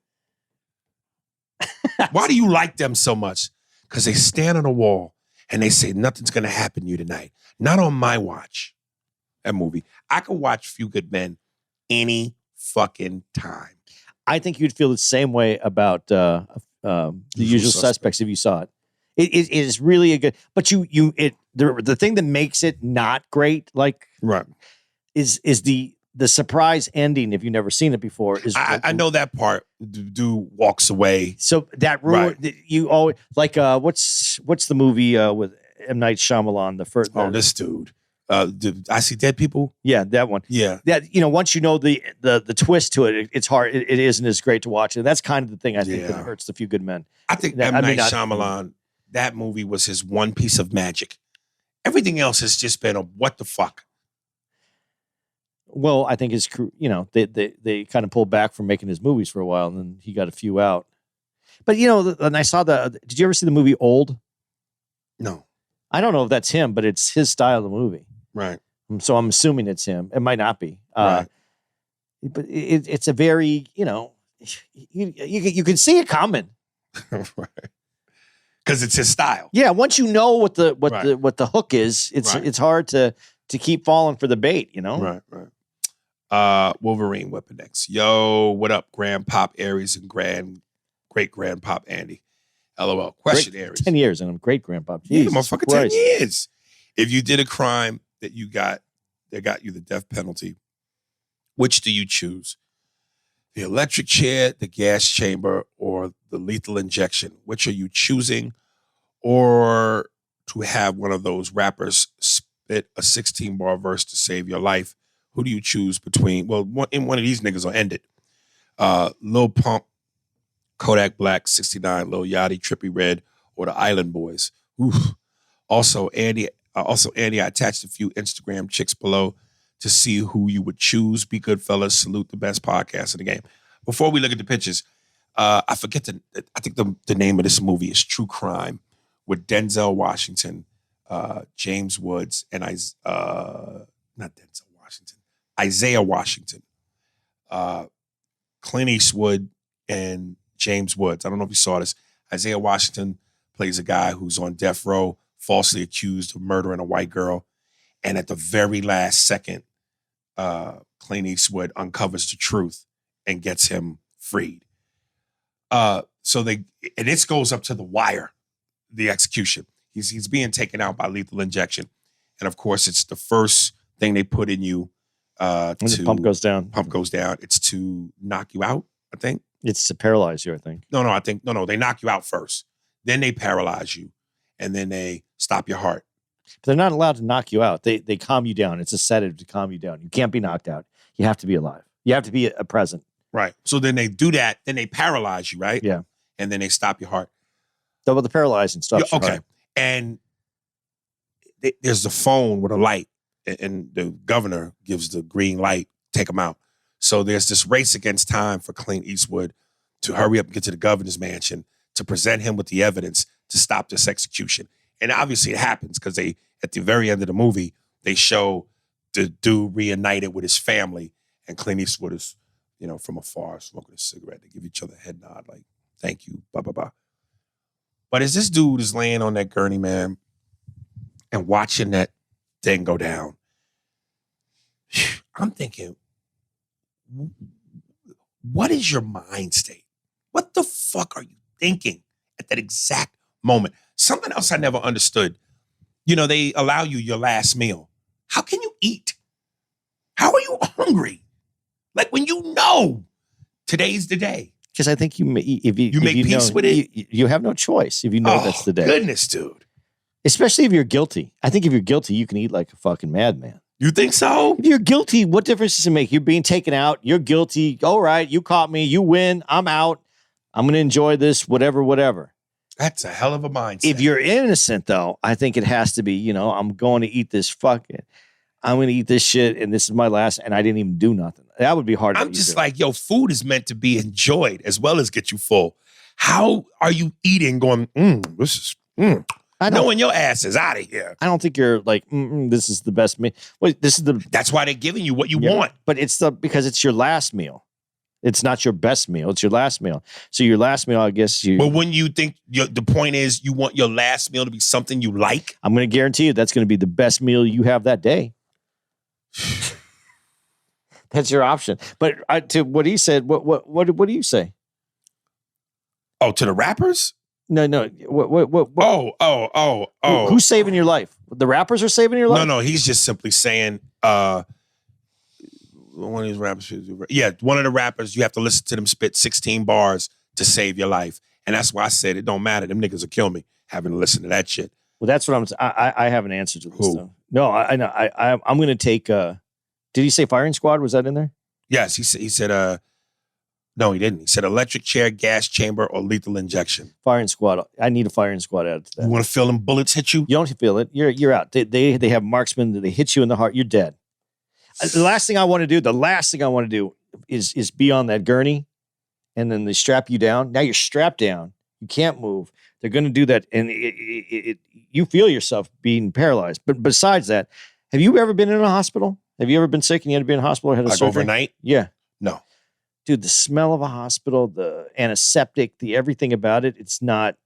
Why do you like them so much? Because they stand on a wall and they say, nothing's going to happen to you tonight. Not on my watch. That movie. I could watch Few Good Men any fucking time. I think you'd feel the same way about the Usual Suspects if you saw it. It is really a good, but the thing that makes it not great, like, right, is the surprise ending. If you've never seen it before, is I know that part. The dude walks away, so that ruined. Right. You always like what's the movie with M. Night Shyamalan? The first. Oh, this dude. I See Dead People. Yeah, that one. Yeah, that once you know the twist to it, it's hard. It isn't as great to watch, and that's kind of the thing I think that hurts the Few Good Men. I think M. Night Shyamalan. That movie was his one piece of magic. Everything else has just been a what the fuck. Well, I think they kind of pulled back from making his movies for a while, and then he got a few out. But and I saw did you ever see the movie Old? No. I don't know if that's him, but it's his style of movie. Right. So I'm assuming it's him. It might not be. Right. But it's a very, you can see it coming. Right. Because it's his style. Yeah, once you know what the hook is, it's hard to keep falling for the bait, Right. Wolverine Weapon X. Yo, what up, Grandpop Aries and great Grandpop Andy? LOL. Question, Aries. 10 years and I'm great Grandpop. Yeah, motherfucker, 10 years. If you did a crime that got you the death penalty, which do you choose? The electric chair, the gas chamber, or the lethal injection? Which are you choosing? Or to have one of those rappers spit a 16-bar verse to save your life, who do you choose between? Well, one of these niggas will end it. Lil Pump, Kodak Black, 69, Lil Yachty, Trippie Redd, or the Island Boys. Oof. Also, Andy, I attached a few Instagram chicks below to see who you would choose. Be good, fellas. Salute the best podcast in the game. Before we look at the pictures, I think the name of this movie is True Crime with Denzel Washington, James Woods, and Isaiah Washington, Clint Eastwood, and James Woods. I don't know if you saw this. Isaiah Washington plays a guy who's on death row, falsely accused of murdering a white girl. And at the very last second, Clint Eastwood uncovers the truth and gets him freed. This goes up to the wire, the execution. He's being taken out by lethal injection. And of course, it's the first thing they put in you. When the pump goes down. Pump goes down. It's to knock you out, I think. It's to paralyze you, I think. No, they knock you out first. Then they paralyze you. And then they stop your heart. But they're not allowed to knock you out. They calm you down. It's a sedative to calm you down. You can't be knocked out. You have to be alive. You have to be a present. Right. So then they do that. Then they paralyze you, right? Yeah. And then they stop your heart. Double the paralyzing stuff. Yeah, okay. And there's the phone with a light. And the governor gives the green light, take him out. So there's this race against time for Clint Eastwood to hurry up and get to the governor's mansion to present him with the evidence to stop this execution. And obviously it happens because at the very end of the movie, they show the dude reunited with his family, and Clint Eastwood is, from afar smoking a cigarette. They give each other a head nod like, thank you, blah, blah, blah. But as this dude is laying on that gurney, man, and watching that thing go down, I'm thinking, what is your mind state? What the fuck are you thinking at that exact moment? Something else I never understood. They allow you your last meal. How can you eat? How are you hungry? Like when today's the day. Because I think if you make peace with it, you have no choice if you know that's the day. Goodness, dude. Especially if you're guilty. I think if you're guilty, you can eat like a fucking madman. You think so? If you're guilty, what difference does it make? You're being taken out. You're guilty. All right, you caught me. You win. I'm out. I'm going to enjoy this, whatever. That's a hell of a mindset. If you're innocent, though, I think it has to be, I'm going to eat this I'm going to eat this shit, and this is my last, and I didn't even do nothing. That would be hard. I'm just like, food is meant to be enjoyed as well as get you full. How are you eating going, this is, knowing your ass is out of here? I don't think you're like, this is the best meal. Wait, That's why they're giving you what you want. But because it's your last meal. It's not your best meal. It's your last meal. So your last meal, I guess you. But when you think the point is you want your last meal to be something you like, I'm going to guarantee you that's going to be the best meal you have that day. That's your option. But to what he said, what do you say? Oh, to the rappers? No. What? Oh. Who's saving your life? The rappers are saving your life? No. He's just simply saying, one of these rappers, one of the rappers, you have to listen to them spit 16 bars to save your life. And that's why I said it don't matter. Them niggas will kill me having to listen to that shit. Well, that's what I have an answer to this. Who? Though. No, I know. I'm going to take, did he say firing squad? Was that in there? Yes, he said, no, he didn't. He said electric chair, gas chamber, or lethal injection. Firing squad. I need a firing squad added to that. You want to feel them bullets hit you? You don't feel it. You're out. They have marksmen. They hit you in the heart. You're dead. The last thing I want to do is be on that gurney, and then they strap you down. Now you're strapped down. You can't move. They're going to do that, and you feel yourself being paralyzed. But besides that, have you ever been in a hospital? Have you ever been sick and you had to be in a hospital or had a surgery? Overnight? Yeah. No. Dude, the smell of a hospital, the antiseptic, the everything about it, it's not.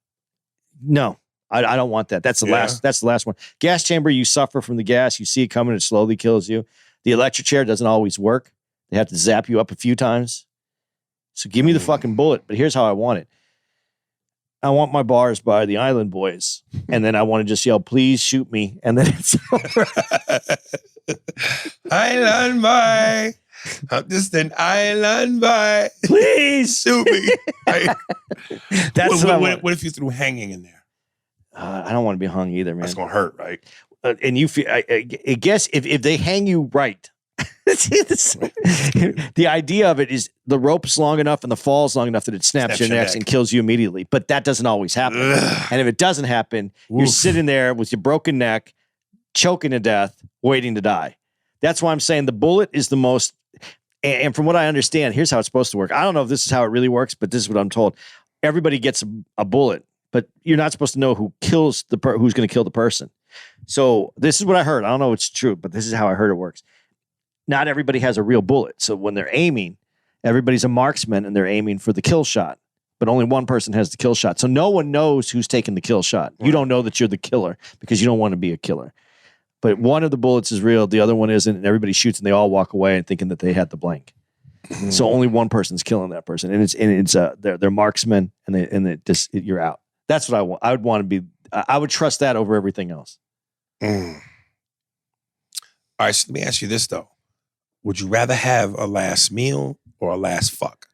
No, I don't want that. That's the last. That's the last one. Gas chamber, you suffer from the gas. You see it coming. It slowly kills you. The electric chair doesn't always work. They have to zap you up a few times. So give me the fucking bullet. But here's how I want it. I want my bars by the Island Boys. And then I want to just yell, please shoot me. And then it's over. Island boy. I'm just an island boy. Please shoot me. That's what I want. What if you threw hanging in there? I don't want to be hung either, man. That's going to hurt, right? and you feel, I guess if they hang you right, the idea of it is the rope's long enough and the fall's long enough that it snaps your neck and kills you immediately. But that doesn't always happen. Ugh. And if it doesn't happen, you're sitting there with your broken neck, choking to death, waiting to die. That's why I'm saying the bullet is the most. And from what I understand, here's how it's supposed to work. I don't know if this is how it really works, but this is what I'm told. Everybody gets a bullet, but you're not supposed to know who kills who's going to kill the person. So this is what I heard. I don't know if it's true, but this is how I heard it works. Not everybody has a real bullet. So when they're aiming, everybody's a marksman and they're aiming for the kill shot, but only one person has the kill shot. So no one knows who's taking the kill shot. You don't know that you're the killer because you don't want to be a killer. But one of the bullets is real, the other one isn't, and everybody shoots and they all walk away and thinking that they had the blank. So only one person's killing that person, and it's they're marksmen, and you're out. That's what I want. I would want to be. I would trust that over everything else. All right, so let me ask you this though: would you rather have a last meal or a last fuck?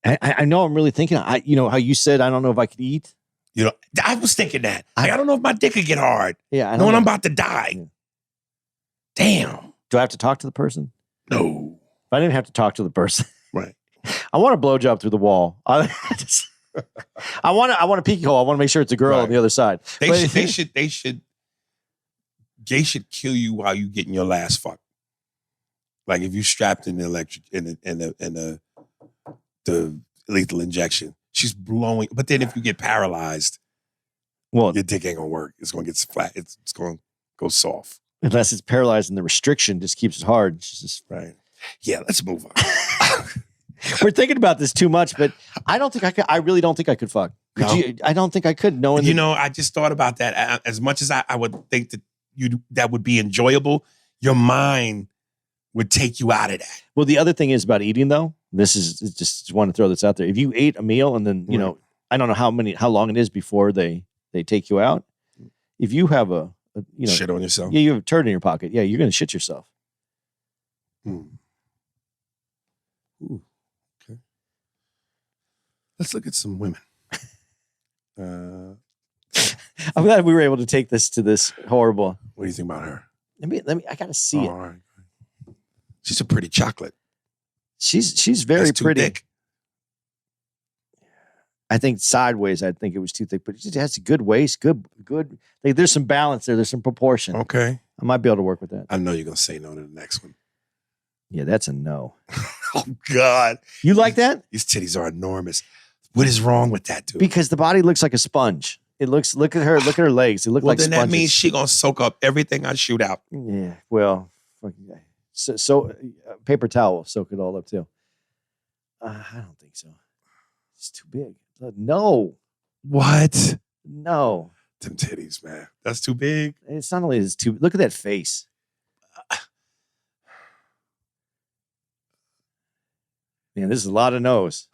I know I'm really thinking. You know how you said I don't know if I could eat. You know, I was thinking that. Like, I don't know if my dick could get hard. Yeah, knowing I'm about to die. Yeah. Damn. Do I have to talk to the person? No. If I didn't have to talk to the person, Right. I want a blowjob through the wall. I want a peeky hole. I want to make sure it's a girl on the other side. They should kill you while you getting your last fuck. Like if you strapped in the electric in the lethal injection, she's blowing. But then if you get paralyzed, well, your dick ain't gonna work. It's gonna get flat. It's gonna go soft. Unless it's paralyzed and the restriction just keeps it hard. It's just right. Yeah, let's move on. We're thinking about this too much, but I don't think I could. I really don't think I could fuck. I don't think I could. I just thought about that. As much as I would think that that would be enjoyable, your mind would take you out of that. Well, the other thing is about eating, though. This is just want to throw this out there. If you ate a meal and then I don't know how long it is before they take you out. If you have a shit on yourself, yeah, you have a turd in your pocket. Yeah, you're gonna shit yourself. Ooh, okay. Let's look at some women. I'm glad we were able to take this to this horrible. What do you think about her? Let me. I gotta see it. All right. She's a pretty chocolate. She's very pretty. Thick. I think sideways, I think it was too thick, but it has a good waist, good. Like, there's some balance there. There's some proportion. Okay. I might be able to work with that. I know you're gonna say no to the next one. Yeah, that's a no. Oh God. You like that? These titties are enormous. What is wrong with that, dude? Because the body looks like a sponge. Look at her legs. They look like then sponges. That means she gonna soak up everything I shoot out. Yeah. Well, so paper towel will soak it all up too. I don't think so. It's too big. No. What? No. Them titties, man. That's too big. It's not only it's too. Look at that face. Man, this is a lot of no's.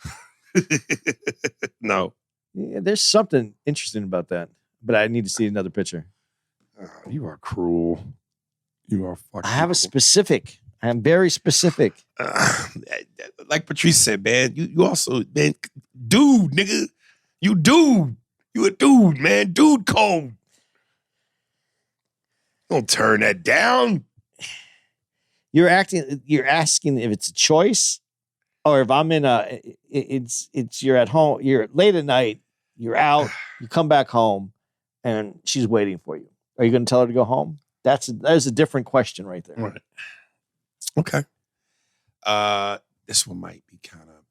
No. Yeah, there's something interesting about that, but I need to see another picture. You are cruel. You are fucking. I have a specific. I am very specific. Like Patrice said, man, you also, man, dude, nigga. You dude. You a dude, man. Dude code. Don't turn that down. You're asking if it's a choice, or if I'm in it's you're at home, you're late at night, you're out, you come back home, and she's waiting for you. Are you going to tell her to go home? That is a different question right there. Right. Okay. This one might be kind of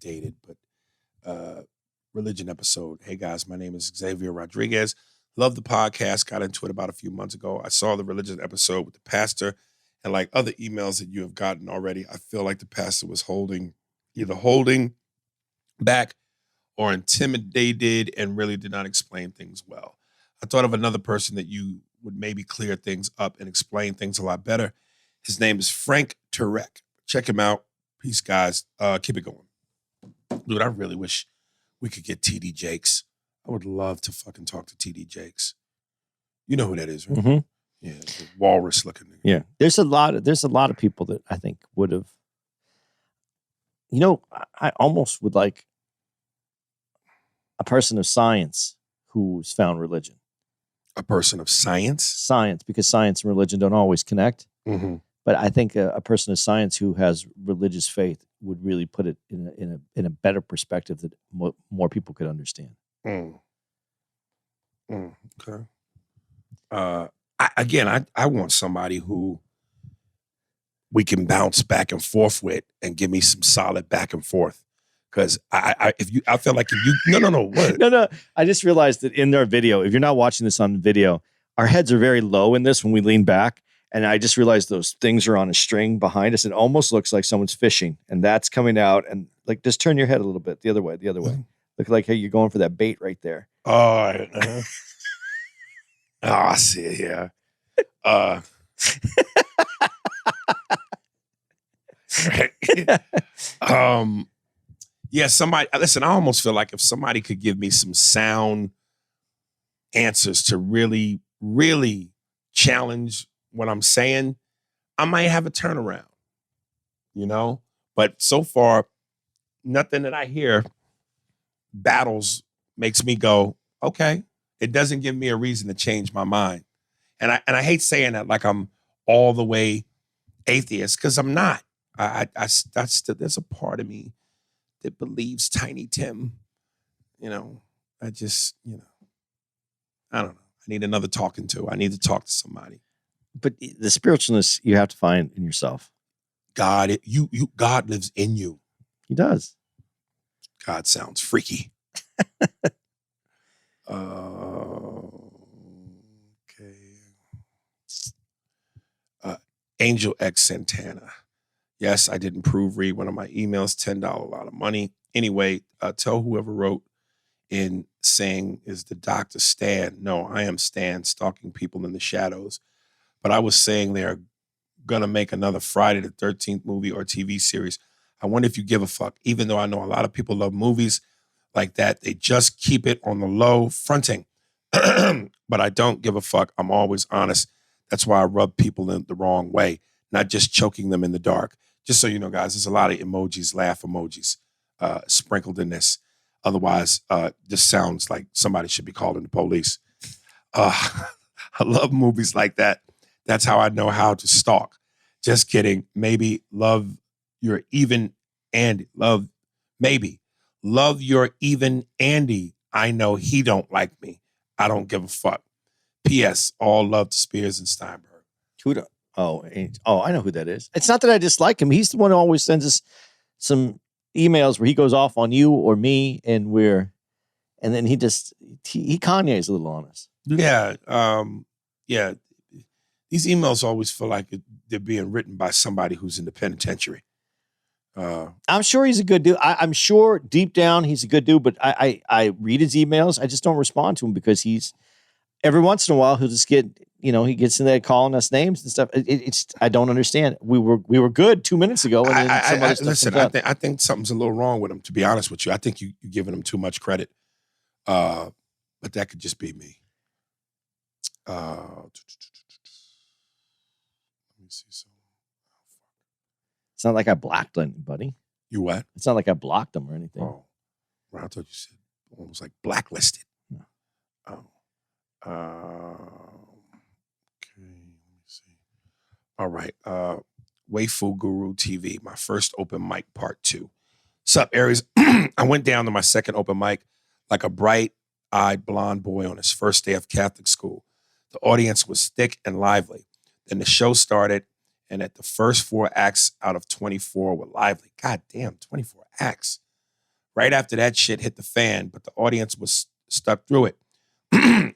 dated, but religion episode. Hey guys, my name is Xavier Rodriguez. Love the podcast. Got into it about a few months ago. I saw the religion episode with the pastor, and like other emails that you have gotten already, I feel like the pastor was either holding back or intimidated and really did not explain things well. I thought of another person that you would maybe clear things up and explain things a lot better. His name is Frank Turek. Check him out. Peace, guys. Keep it going. Dude, I really wish we could get TD Jakes. I would love to fucking talk to TD Jakes. You know who that is, right? Mm-hmm. Yeah, the walrus looking nigga. Yeah. There's a lot of people that I think would have, I almost would like, a person of science who's found religion. A person of science? Science, because science and religion don't always connect. Mm-hmm. But I think a person of science who has religious faith would really put it in a better perspective that more people could understand. Okay. I want somebody who we can bounce back and forth with and give me some solid back and forth. Because I feel like if you what? No. I just realized that in our video, if you're not watching this on video, our heads are very low in this when we lean back. And I just realized those things are on a string behind us. It almost looks like someone's fishing, and that's coming out. And like, just turn your head a little bit the other way. Look like, hey, you're going for that bait right there. Oh, I see it. Yeah. Yeah. Somebody. Listen, I almost feel like if somebody could give me some sound answers to really, really challenge what I'm saying, I might have a turnaround, but so far, nothing that I hear battles makes me go, okay. It doesn't give me a reason to change my mind. And I hate saying that like I'm all the way atheist, because I'm not. There's a part of me that believes Tiny Tim. I don't know. I need another talking to. I need to talk to somebody. But the spiritualness you have to find in yourself. God lives in you. He does. God sounds freaky. Okay. Angel X Santana. Yes, I didn't proofread one of my emails. $10, a lot of money. Anyway, tell whoever wrote in saying, is the doctor Stan? No, I am Stan, stalking people in the shadows. But I was saying they're going to make another Friday the 13th movie or TV series. I wonder if you give a fuck. Even though I know a lot of people love movies like that, they just keep it on the low, fronting. But I don't give a fuck. I'm always honest. That's why I rub people in the wrong way, not just choking them in the dark. Just so you know, guys, there's a lot of emojis, laugh emojis sprinkled in this. Otherwise, this sounds like somebody should be calling the police. I love movies like that. That's how I know how to stalk. Just kidding. Maybe love your even Andy. Love your even Andy. I know he don't like me. I don't give a fuck. P.S. All love to Spears and Steinberg. I know who that is. It's not that I dislike him. He's the one who always sends us some emails where he goes off on you or me, and then he Kanye's a little on us. Yeah. Yeah. These emails always feel like they're being written by somebody who's in the penitentiary. I'm sure he's a good dude. I'm sure deep down he's a good dude, but I read his emails. I just don't respond to him because he's every once in a while he'll just get, he gets in there calling us names and stuff. It's I don't understand. We were good 2 minutes ago. And then I think something's a little wrong with him, to be honest with you. I think you're giving him too much credit. But that could just be me. Let me see something. It's not like I blocked anybody. You what? It's not like I blocked them or anything. Oh, well, I thought you said almost like blacklisted. No. Oh. Okay, let me see. All right. Waifu Guru TV, my first open mic part 2. Sup, Aries? I went down to my second open mic like a bright-eyed blonde boy on his first day of Catholic school. The audience was thick and lively. Then the show started, and at the first 4 acts out of 24 were lively. God damn, 24 acts. Right after that shit hit the fan, but the audience was stuck through it,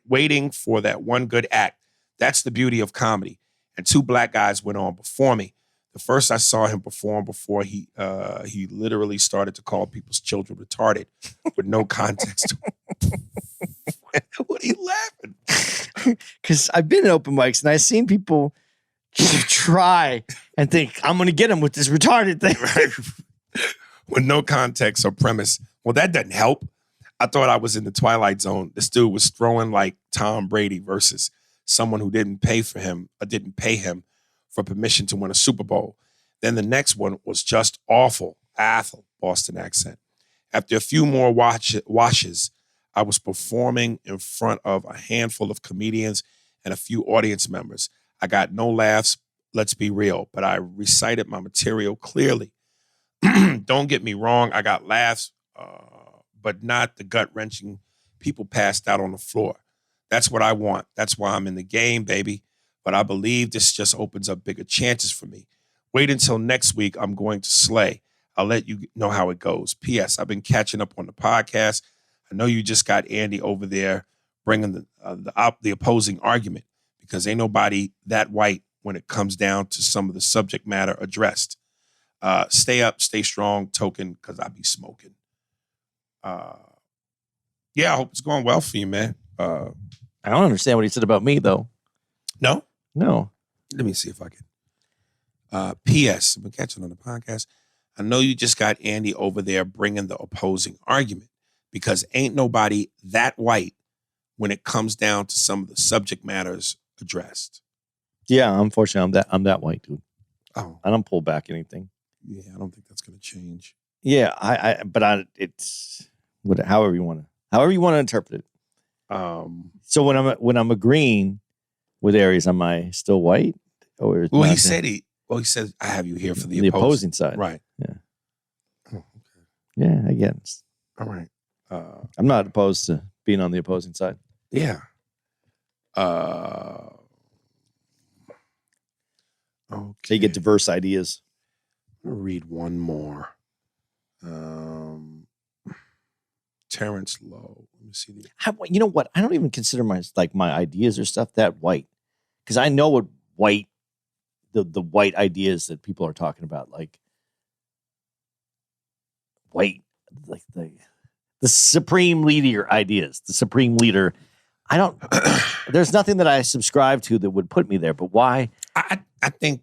waiting for that one good act. That's the beauty of comedy. And 2 black guys went on before me. The first I saw him perform before he literally started to call people's children retarded with no context. What are you laughing? Because I've been in open mics and I've seen people try and think, I'm going to get him with this retarded thing. Right? With no context or premise. Well, that doesn't help. I thought I was in the Twilight Zone. This dude was throwing like Tom Brady versus someone who didn't pay him for permission to win a Super Bowl. Then the next one was just awful. Boston accent. After a few more washes, I was performing in front of a handful of comedians and a few audience members. I got no laughs, let's be real, but I recited my material clearly. Don't get me wrong, I got laughs, but not the gut-wrenching people passed out on the floor. That's what I want. That's why I'm in the game, baby. But I believe this just opens up bigger chances for me. Wait until next week. I'm going to slay. I'll let you know how it goes. P.S. I've been catching up on the podcast. I know you just got Andy over there bringing the opposing argument because ain't nobody that white when it comes down to some of the subject matter addressed. Stay up, stay strong, token, because I be smoking. Yeah, I hope it's going well for you, man. I don't understand what he said about me, though. No? No. Let me see if I can. P.S. I've been catching on the podcast. I know you just got Andy over there bringing the opposing argument because ain't nobody that white when it comes down to some of the subject matters addressed. Yeah, unfortunately, I'm that white, dude. Oh, I don't pull back anything. yeah, I don't think that's going to change. Yeah, it's however you want to interpret it. So when I'm agreeing with Aries, am I still white? Or Well, he said I have you here for the opposing side. Right. Yeah. Oh, okay. Yeah, I guess. All right. I'm not opposed to being on the opposing side. Yeah. Okay. So you get diverse ideas. I'm gonna read one more. Terrence Lowe. Let me see. You know what? I don't even consider my ideas or stuff that white, because I know what white, the white ideas that people are talking about, like white, like the supreme leader ideas, the supreme leader. I don't. There's nothing that I subscribe to that would put me there. But why? I think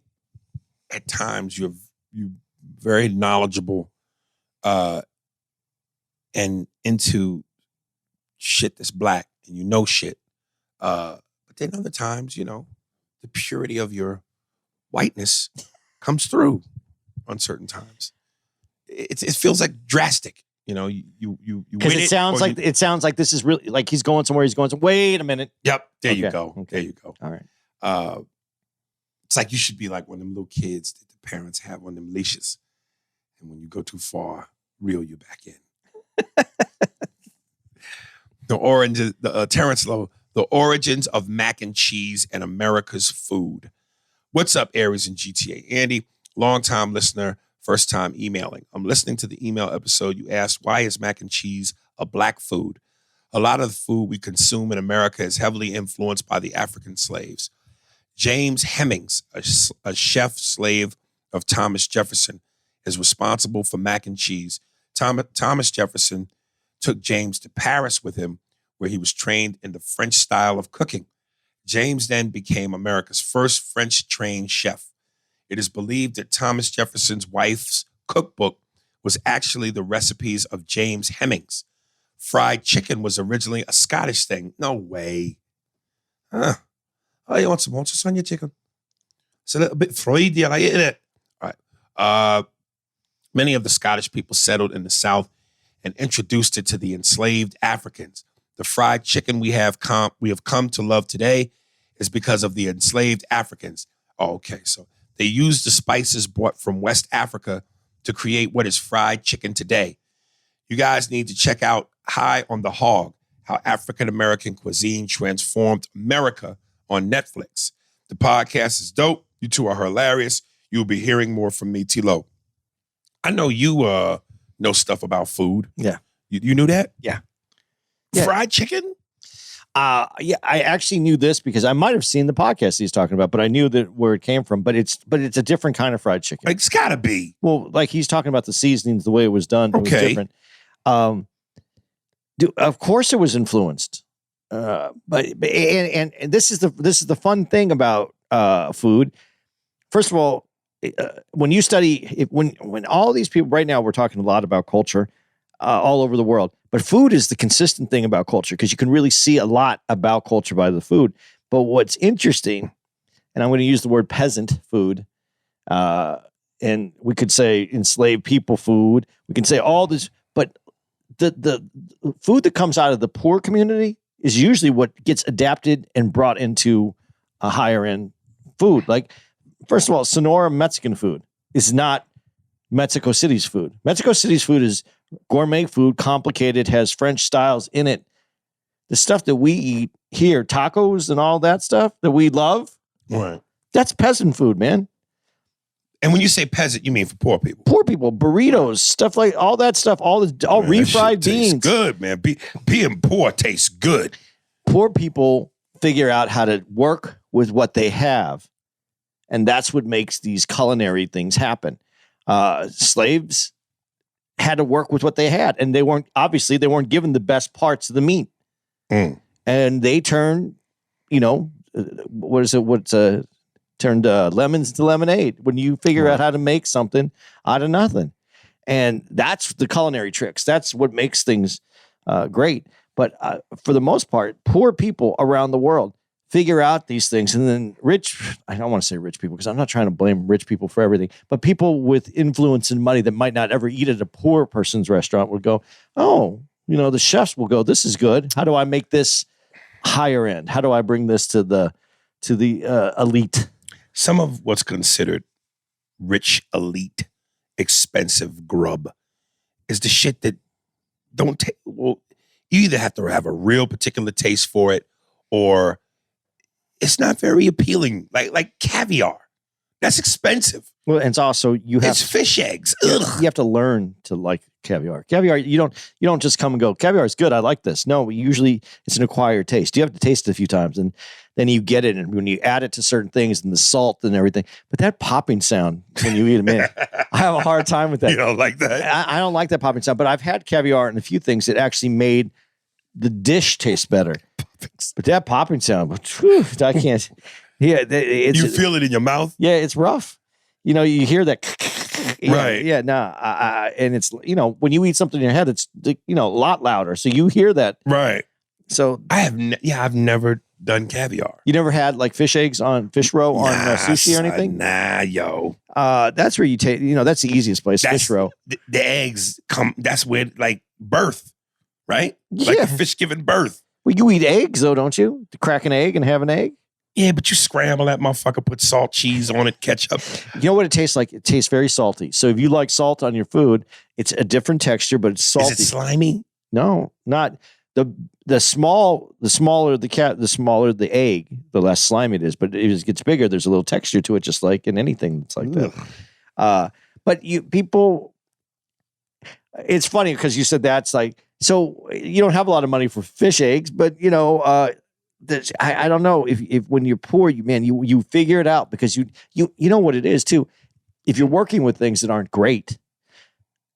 at times you're very knowledgeable and into shit that's black and you know shit. But then other times, the purity of your whiteness comes through on certain times. It feels like drastic. You because it sounds like this is really like he's going somewhere. Wait a minute. Yep. There Okay, you go. okay. There you go. All right. It's like you should be like one of them little kids that the parents have on them leashes. And when you go too far, reel you back in. Terrence Lowe, the origins of mac and cheese and America's food. What's up, Aries and GTA? Andy, longtime listener, first time emailing. I'm listening to the email episode. You asked, why is mac and cheese a black food? A lot of the food we consume in America is heavily influenced by the African slaves. James Hemings, a chef slave of Thomas Jefferson, is responsible for mac and cheese. Thomas Jefferson took James to Paris with him, where he was trained in the French style of cooking. James then became America's first French-trained chef. It is believed that Thomas Jefferson's wife's cookbook was actually the recipes of James Hemings. Fried chicken was originally a Scottish thing. No way. Huh. Oh, you want some on your chicken? It's a little bit fried. You like it? All right. Many of the Scottish people settled in the South and introduced it to the enslaved Africans. The fried chicken we have come to love today is because of the enslaved Africans. Oh, okay. So they used the spices brought from West Africa to create what is fried chicken today. You guys need to check out High on the Hog, How African-American Cuisine Transformed America on Netflix. The podcast is dope. You two are hilarious. You'll be hearing more from me, T-Lo. I know you know stuff about food. Yeah. You knew that? Yeah. Fried chicken? Yeah, I actually knew this because I might have seen the podcast he's talking about, but I knew that where it came from. But it's a different kind of fried chicken. It's gotta be. Well, like he's talking about the seasonings, the way it was done. It was different. Of course, it was influenced. But this is the fun thing about food. First of all, when you study when all these people right now, we're talking a lot about culture all over the world, but food is the consistent thing about culture because you can really see a lot about culture by the food. But what's interesting, and I'm going to use the word peasant food, and we could say enslaved people food. We can say all this, but the food that comes out of the poor community is usually what gets adapted and brought into a higher end food. Like, first of all, Sonora Mexican food is not Mexico City's food. Mexico City's food is gourmet food, complicated, has French styles in it. The stuff that we eat here, tacos and all that stuff that we love, Right. that's peasant food, man. And when you say peasant, you mean for poor people. Poor people, burritos, stuff like all that stuff, all Man, that refried shit tastes beans. good, man. Being poor tastes good. Poor people figure out how to work with what they have. And that's what makes these culinary things happen. Slaves had to work with what they had. And they weren't given the best parts of the meat. Mm. And they turned, turned lemons to lemonade when you figure out how to make something out of nothing. And that's the culinary tricks. That's what makes things great. But for the most part, poor people around the world figure out these things. And then I don't want to say rich people because I'm not trying to blame rich people for everything, but people with influence and money that might not ever eat at a poor person's restaurant would go, oh, the chefs will go, this is good. How do I make this higher end? How do I bring this to the elite? Some of what's considered rich, elite, expensive grub is the shit that don't take. Well, you either have to have a real particular taste for it, or it's not very appealing. Like caviar, that's expensive. Well, and it's also It's fish eggs. Ugh. You have to learn to like caviar. Caviar, you don't just come and go, caviar is good, I like this. No, usually it's an acquired taste. You have to taste it a few times and then you get it. And when you add it to certain things and the salt and everything, but that popping sound when you eat them in, I have a hard time with that. You don't like that? I don't like that popping sound, but I've had caviar and a few things that actually made the dish taste better. But that popping sound, whew, I can't. Yeah, You feel it in your mouth? Yeah, it's rough. You hear that. Right. Yeah, no. And it's, when you eat something in your head, it's, a lot louder. So you hear that. Right. So I've never done caviar. You never had like fish eggs on fish roe on sushi or anything? Nah, yo. That's where you take, that's the easiest place, fish roe. The eggs come, that's where like birth, right? Yeah. Like the fish giving birth. Well, you eat eggs though, don't you? To crack an egg and have an egg? Yeah, but you scramble that motherfucker, put salt, cheese on it, ketchup. You know what it tastes like? It tastes very salty. So if you like salt on your food, it's a different texture, but it's salty. Is it slimy? No, not the smaller the egg, the less slimy it is. But as it gets bigger, there's a little texture to it, just like in anything that's like that. But it's funny because you said that's like, so you don't have a lot of money for fish eggs, but I don't know if when you're poor, you figure it out because you know what it is too. If you're working with things that aren't great,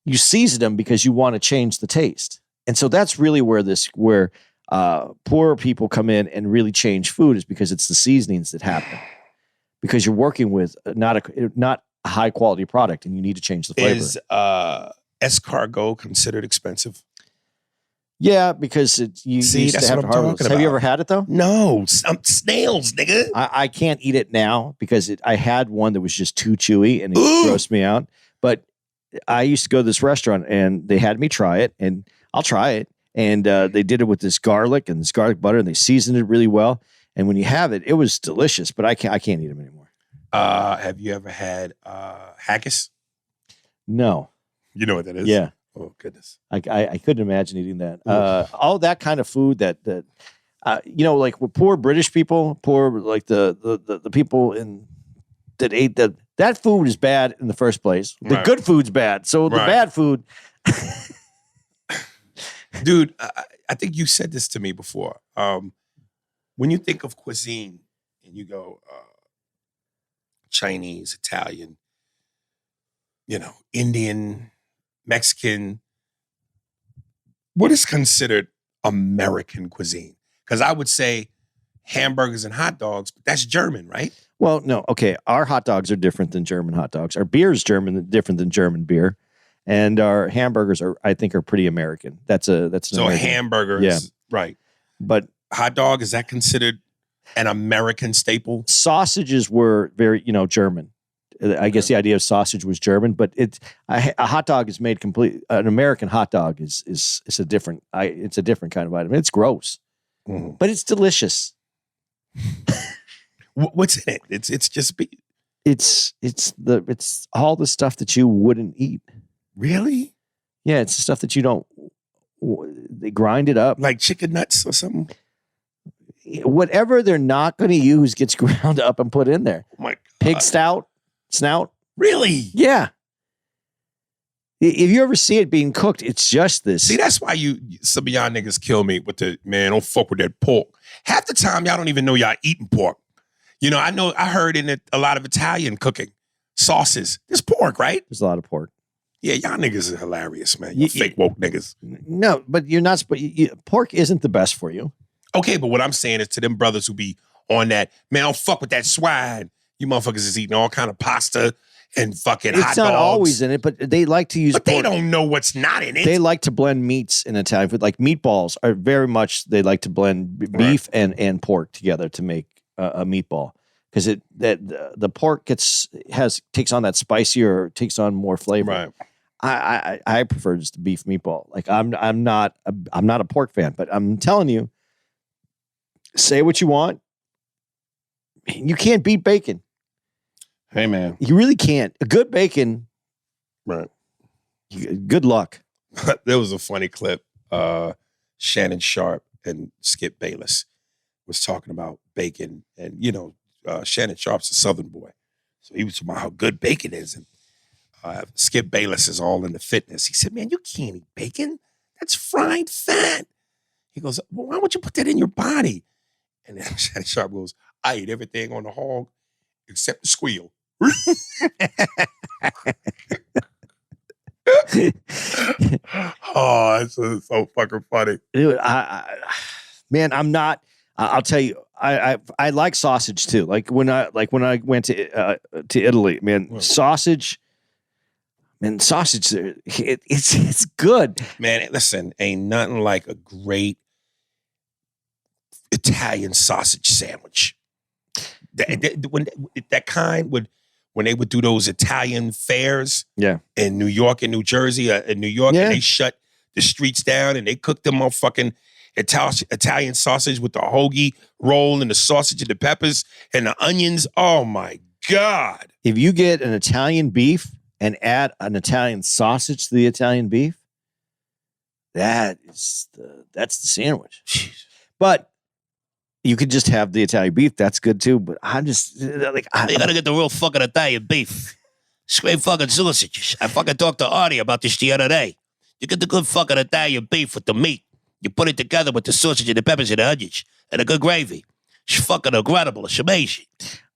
you season them because you want to change the taste. And so that's really where poor people come in and really change food, is because it's the seasonings that happen. Because you're working with not a high quality product and you need to change the flavor. Is escargot considered expensive? Yeah, because you See, used that's to have what I'm to harvest. talking Have you about. ever had it though? No, snails, nigga. I can't eat it now because I had one that was just too chewy and it Ooh. grossed me out. But I used to go to this restaurant and they had me try it, and I'll try it. And they did it with this garlic and this garlic butter, and they seasoned it really well. And when you have it, it was delicious. But I can't eat them anymore. Have you ever had haggis? No. You know what that is? Yeah. Oh goodness. I couldn't imagine eating that. All that kind of food that like with poor British people, like the people that ate that food is bad in the first place. The Right. good food's bad. So the Right. bad food. Dude, I think you said this to me before. When you think of cuisine and you go Chinese, Italian, Indian, Mexican, what is considered American cuisine? Because I would say hamburgers and hot dogs, but that's German, right? Well, no. Okay. Our hot dogs are different than German hot dogs. Our beer is different than German beer. And our hamburgers I think are pretty American. That's an So a American. hamburger Yeah. is right. But Hot dog, is that considered an American staple? sausages were very, German. I guess the idea of sausage was German, but a hot dog is made complete. An American hot dog is a different. It's a different kind of vitamin. It's gross, but it's delicious. What's in it? It's just It's all the stuff that you wouldn't eat. Really? Yeah, it's the stuff that you don't. They grind it up Like chicken nuts or something. Whatever they're not going to use gets ground up and put in there. Oh my God. Pig snout. Really? Yeah. If you ever see it being cooked, it's just this. See, that's why some of y'all niggas kill me with the, man, don't fuck with that pork. Half the time, y'all don't even know y'all eating pork. You know, I heard in a lot of Italian cooking, sauces, there's pork, right? There's a lot of pork. Yeah, y'all niggas are hilarious, man. You fake woke niggas. No, but you're not. Pork isn't the best for you. Okay, but what I'm saying is to them brothers who be on that, man, don't fuck with that swine. You motherfuckers is eating all kind of pasta and fucking hot dogs. It's not always in it, but they like to use But pork. they don't know what's not in it. They like to blend meats in Italian food. Like meatballs are very much, they like to blend beef and pork together to make a meatball. Because the pork takes on that spicier, takes on more flavor. Right. I prefer just a beef meatball. Like I'm not a pork fan, but I'm telling you, say what you want. You can't beat bacon. Hey, man. You really can't. A good bacon. Right. Good luck. There was a funny clip. Shannon Sharp and Skip Bayless was talking about bacon, and Shannon Sharp's a Southern boy, so he was talking about how good bacon is, and Skip Bayless is all into fitness. He said, "Man, you can't eat bacon. That's fried fat." He goes, "Well, why would you put that in your body?" And then Shannon Sharp goes, "I eat everything on the hog except the squeal." Oh, it's so fucking funny. Dude, man, I'm not. I'll tell you, I like sausage too. Like when I went to Italy, man, sausage. Man, sausage, it's good. Man, listen, ain't nothing like a great Italian sausage sandwich. When they would do those Italian fairs, in New York and New Jersey, and they shut the streets down and they cooked them motherfucking Italian sausage with the hoagie roll and the sausage and the peppers and the onions. Oh my God! If you get an Italian beef and add an Italian sausage to the Italian beef, that's the sandwich. Jeez. But you could just have the Italian beef. That's good too. But I'm just like, you gotta get the real fucking Italian beef. Straight fucking sausages. I fucking talked to Artie about this the other day. You get the good fucking Italian beef with the meat. You put it together with the sausage and the peppers and the onions and a good gravy. It's fucking incredible. It's amazing.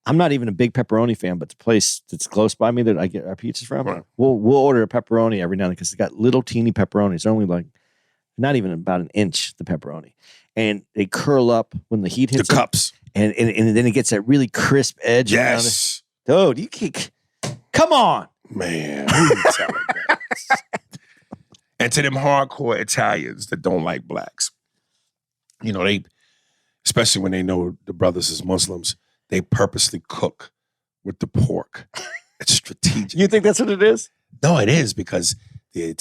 I'm not even a big pepperoni fan, but the place that's close by me that I get our pizzas from, we'll order a pepperoni every now and then because they got little teeny pepperonis. They're only like not even about an inch, the pepperoni. And they curl up when the heat hits the cups. And then it gets that really crisp edge. Yes. Dude, you can't. Come on. Man, who you telling that? And to them hardcore Italians that don't like blacks, they, especially when they know the brothers is Muslims, they purposely cook with the pork. It's strategic. You think that's what it is? No, it is, because I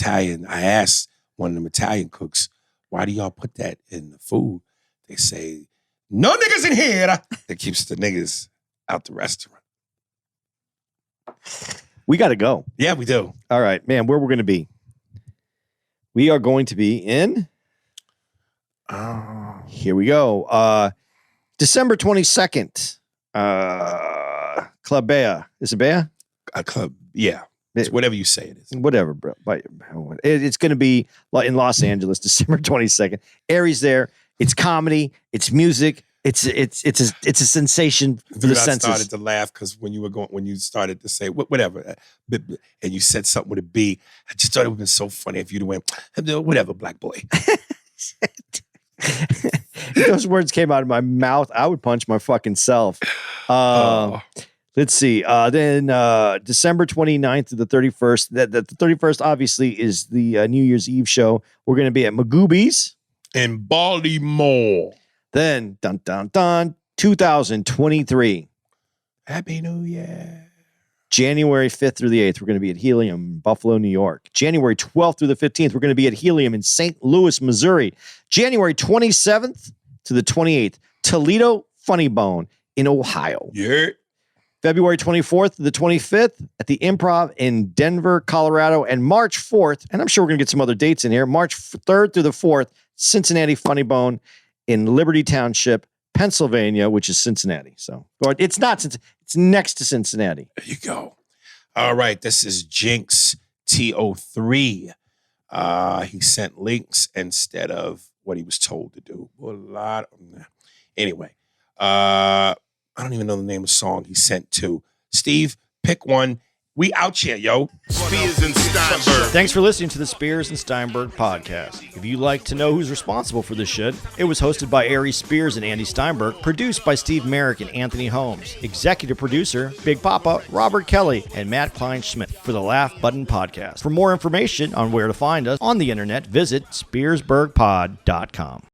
asked one of them Italian cooks, why do y'all put that in the food? They say, no niggas in here. That keeps the niggas out the restaurant. We got to go. Yeah, we do. All right, man, where we're going to be. We are going to be in. Here we go. December 22nd. Club Bea. Is it Bea? A club, yeah. It's whatever you say it is. Whatever, bro. It's going to be in Los Angeles, December 22nd. Aries there. It's comedy. It's music. It's a sensation for the senses. I started to laugh because when you started to say whatever, and you said something with a B, I just thought it would have been so funny if you'd have went, whatever, black boy. Those words came out of my mouth, I would punch my fucking self. Let's see. Then December 29th to the 31st. The 31st, obviously, is the New Year's Eve show. We're going to be at Magoobies. In Baltimore. Then, 2023. Happy New Year. January 5th through the 8th, we're going to be at Helium, Buffalo, New York. January 12th through the 15th, we're going to be at Helium in St. Louis, Missouri. January 27th to the 28th, Toledo Funny Bone in Ohio. Yeah. February 24th to the 25th at the Improv in Denver, Colorado. And March 4th, and I'm sure we're going to get some other dates in here, March 3rd through the 4th, Cincinnati Funny Bone in Liberty Township, Pennsylvania, which is Cincinnati. So, or it's not Cincinnati, it's next to Cincinnati. There you go. All right, this is Jinx TO3. He sent links instead of what he was told to do. Anyway, I don't even know the name of the song he sent to. Steve, pick one. We out here, yo. Spears and Steinberg. Thanks for listening to the Spears and Steinberg podcast. If you'd like to know who's responsible for this shit, it was hosted by Ari Spears and Andy Steinberg, produced by Steve Merrick and Anthony Holmes, executive producer, Big Papa, Robert Kelly, and Matt Kleinschmidt for the Laugh Button podcast. For more information on where to find us on the internet, visit SpearsburgPod.com.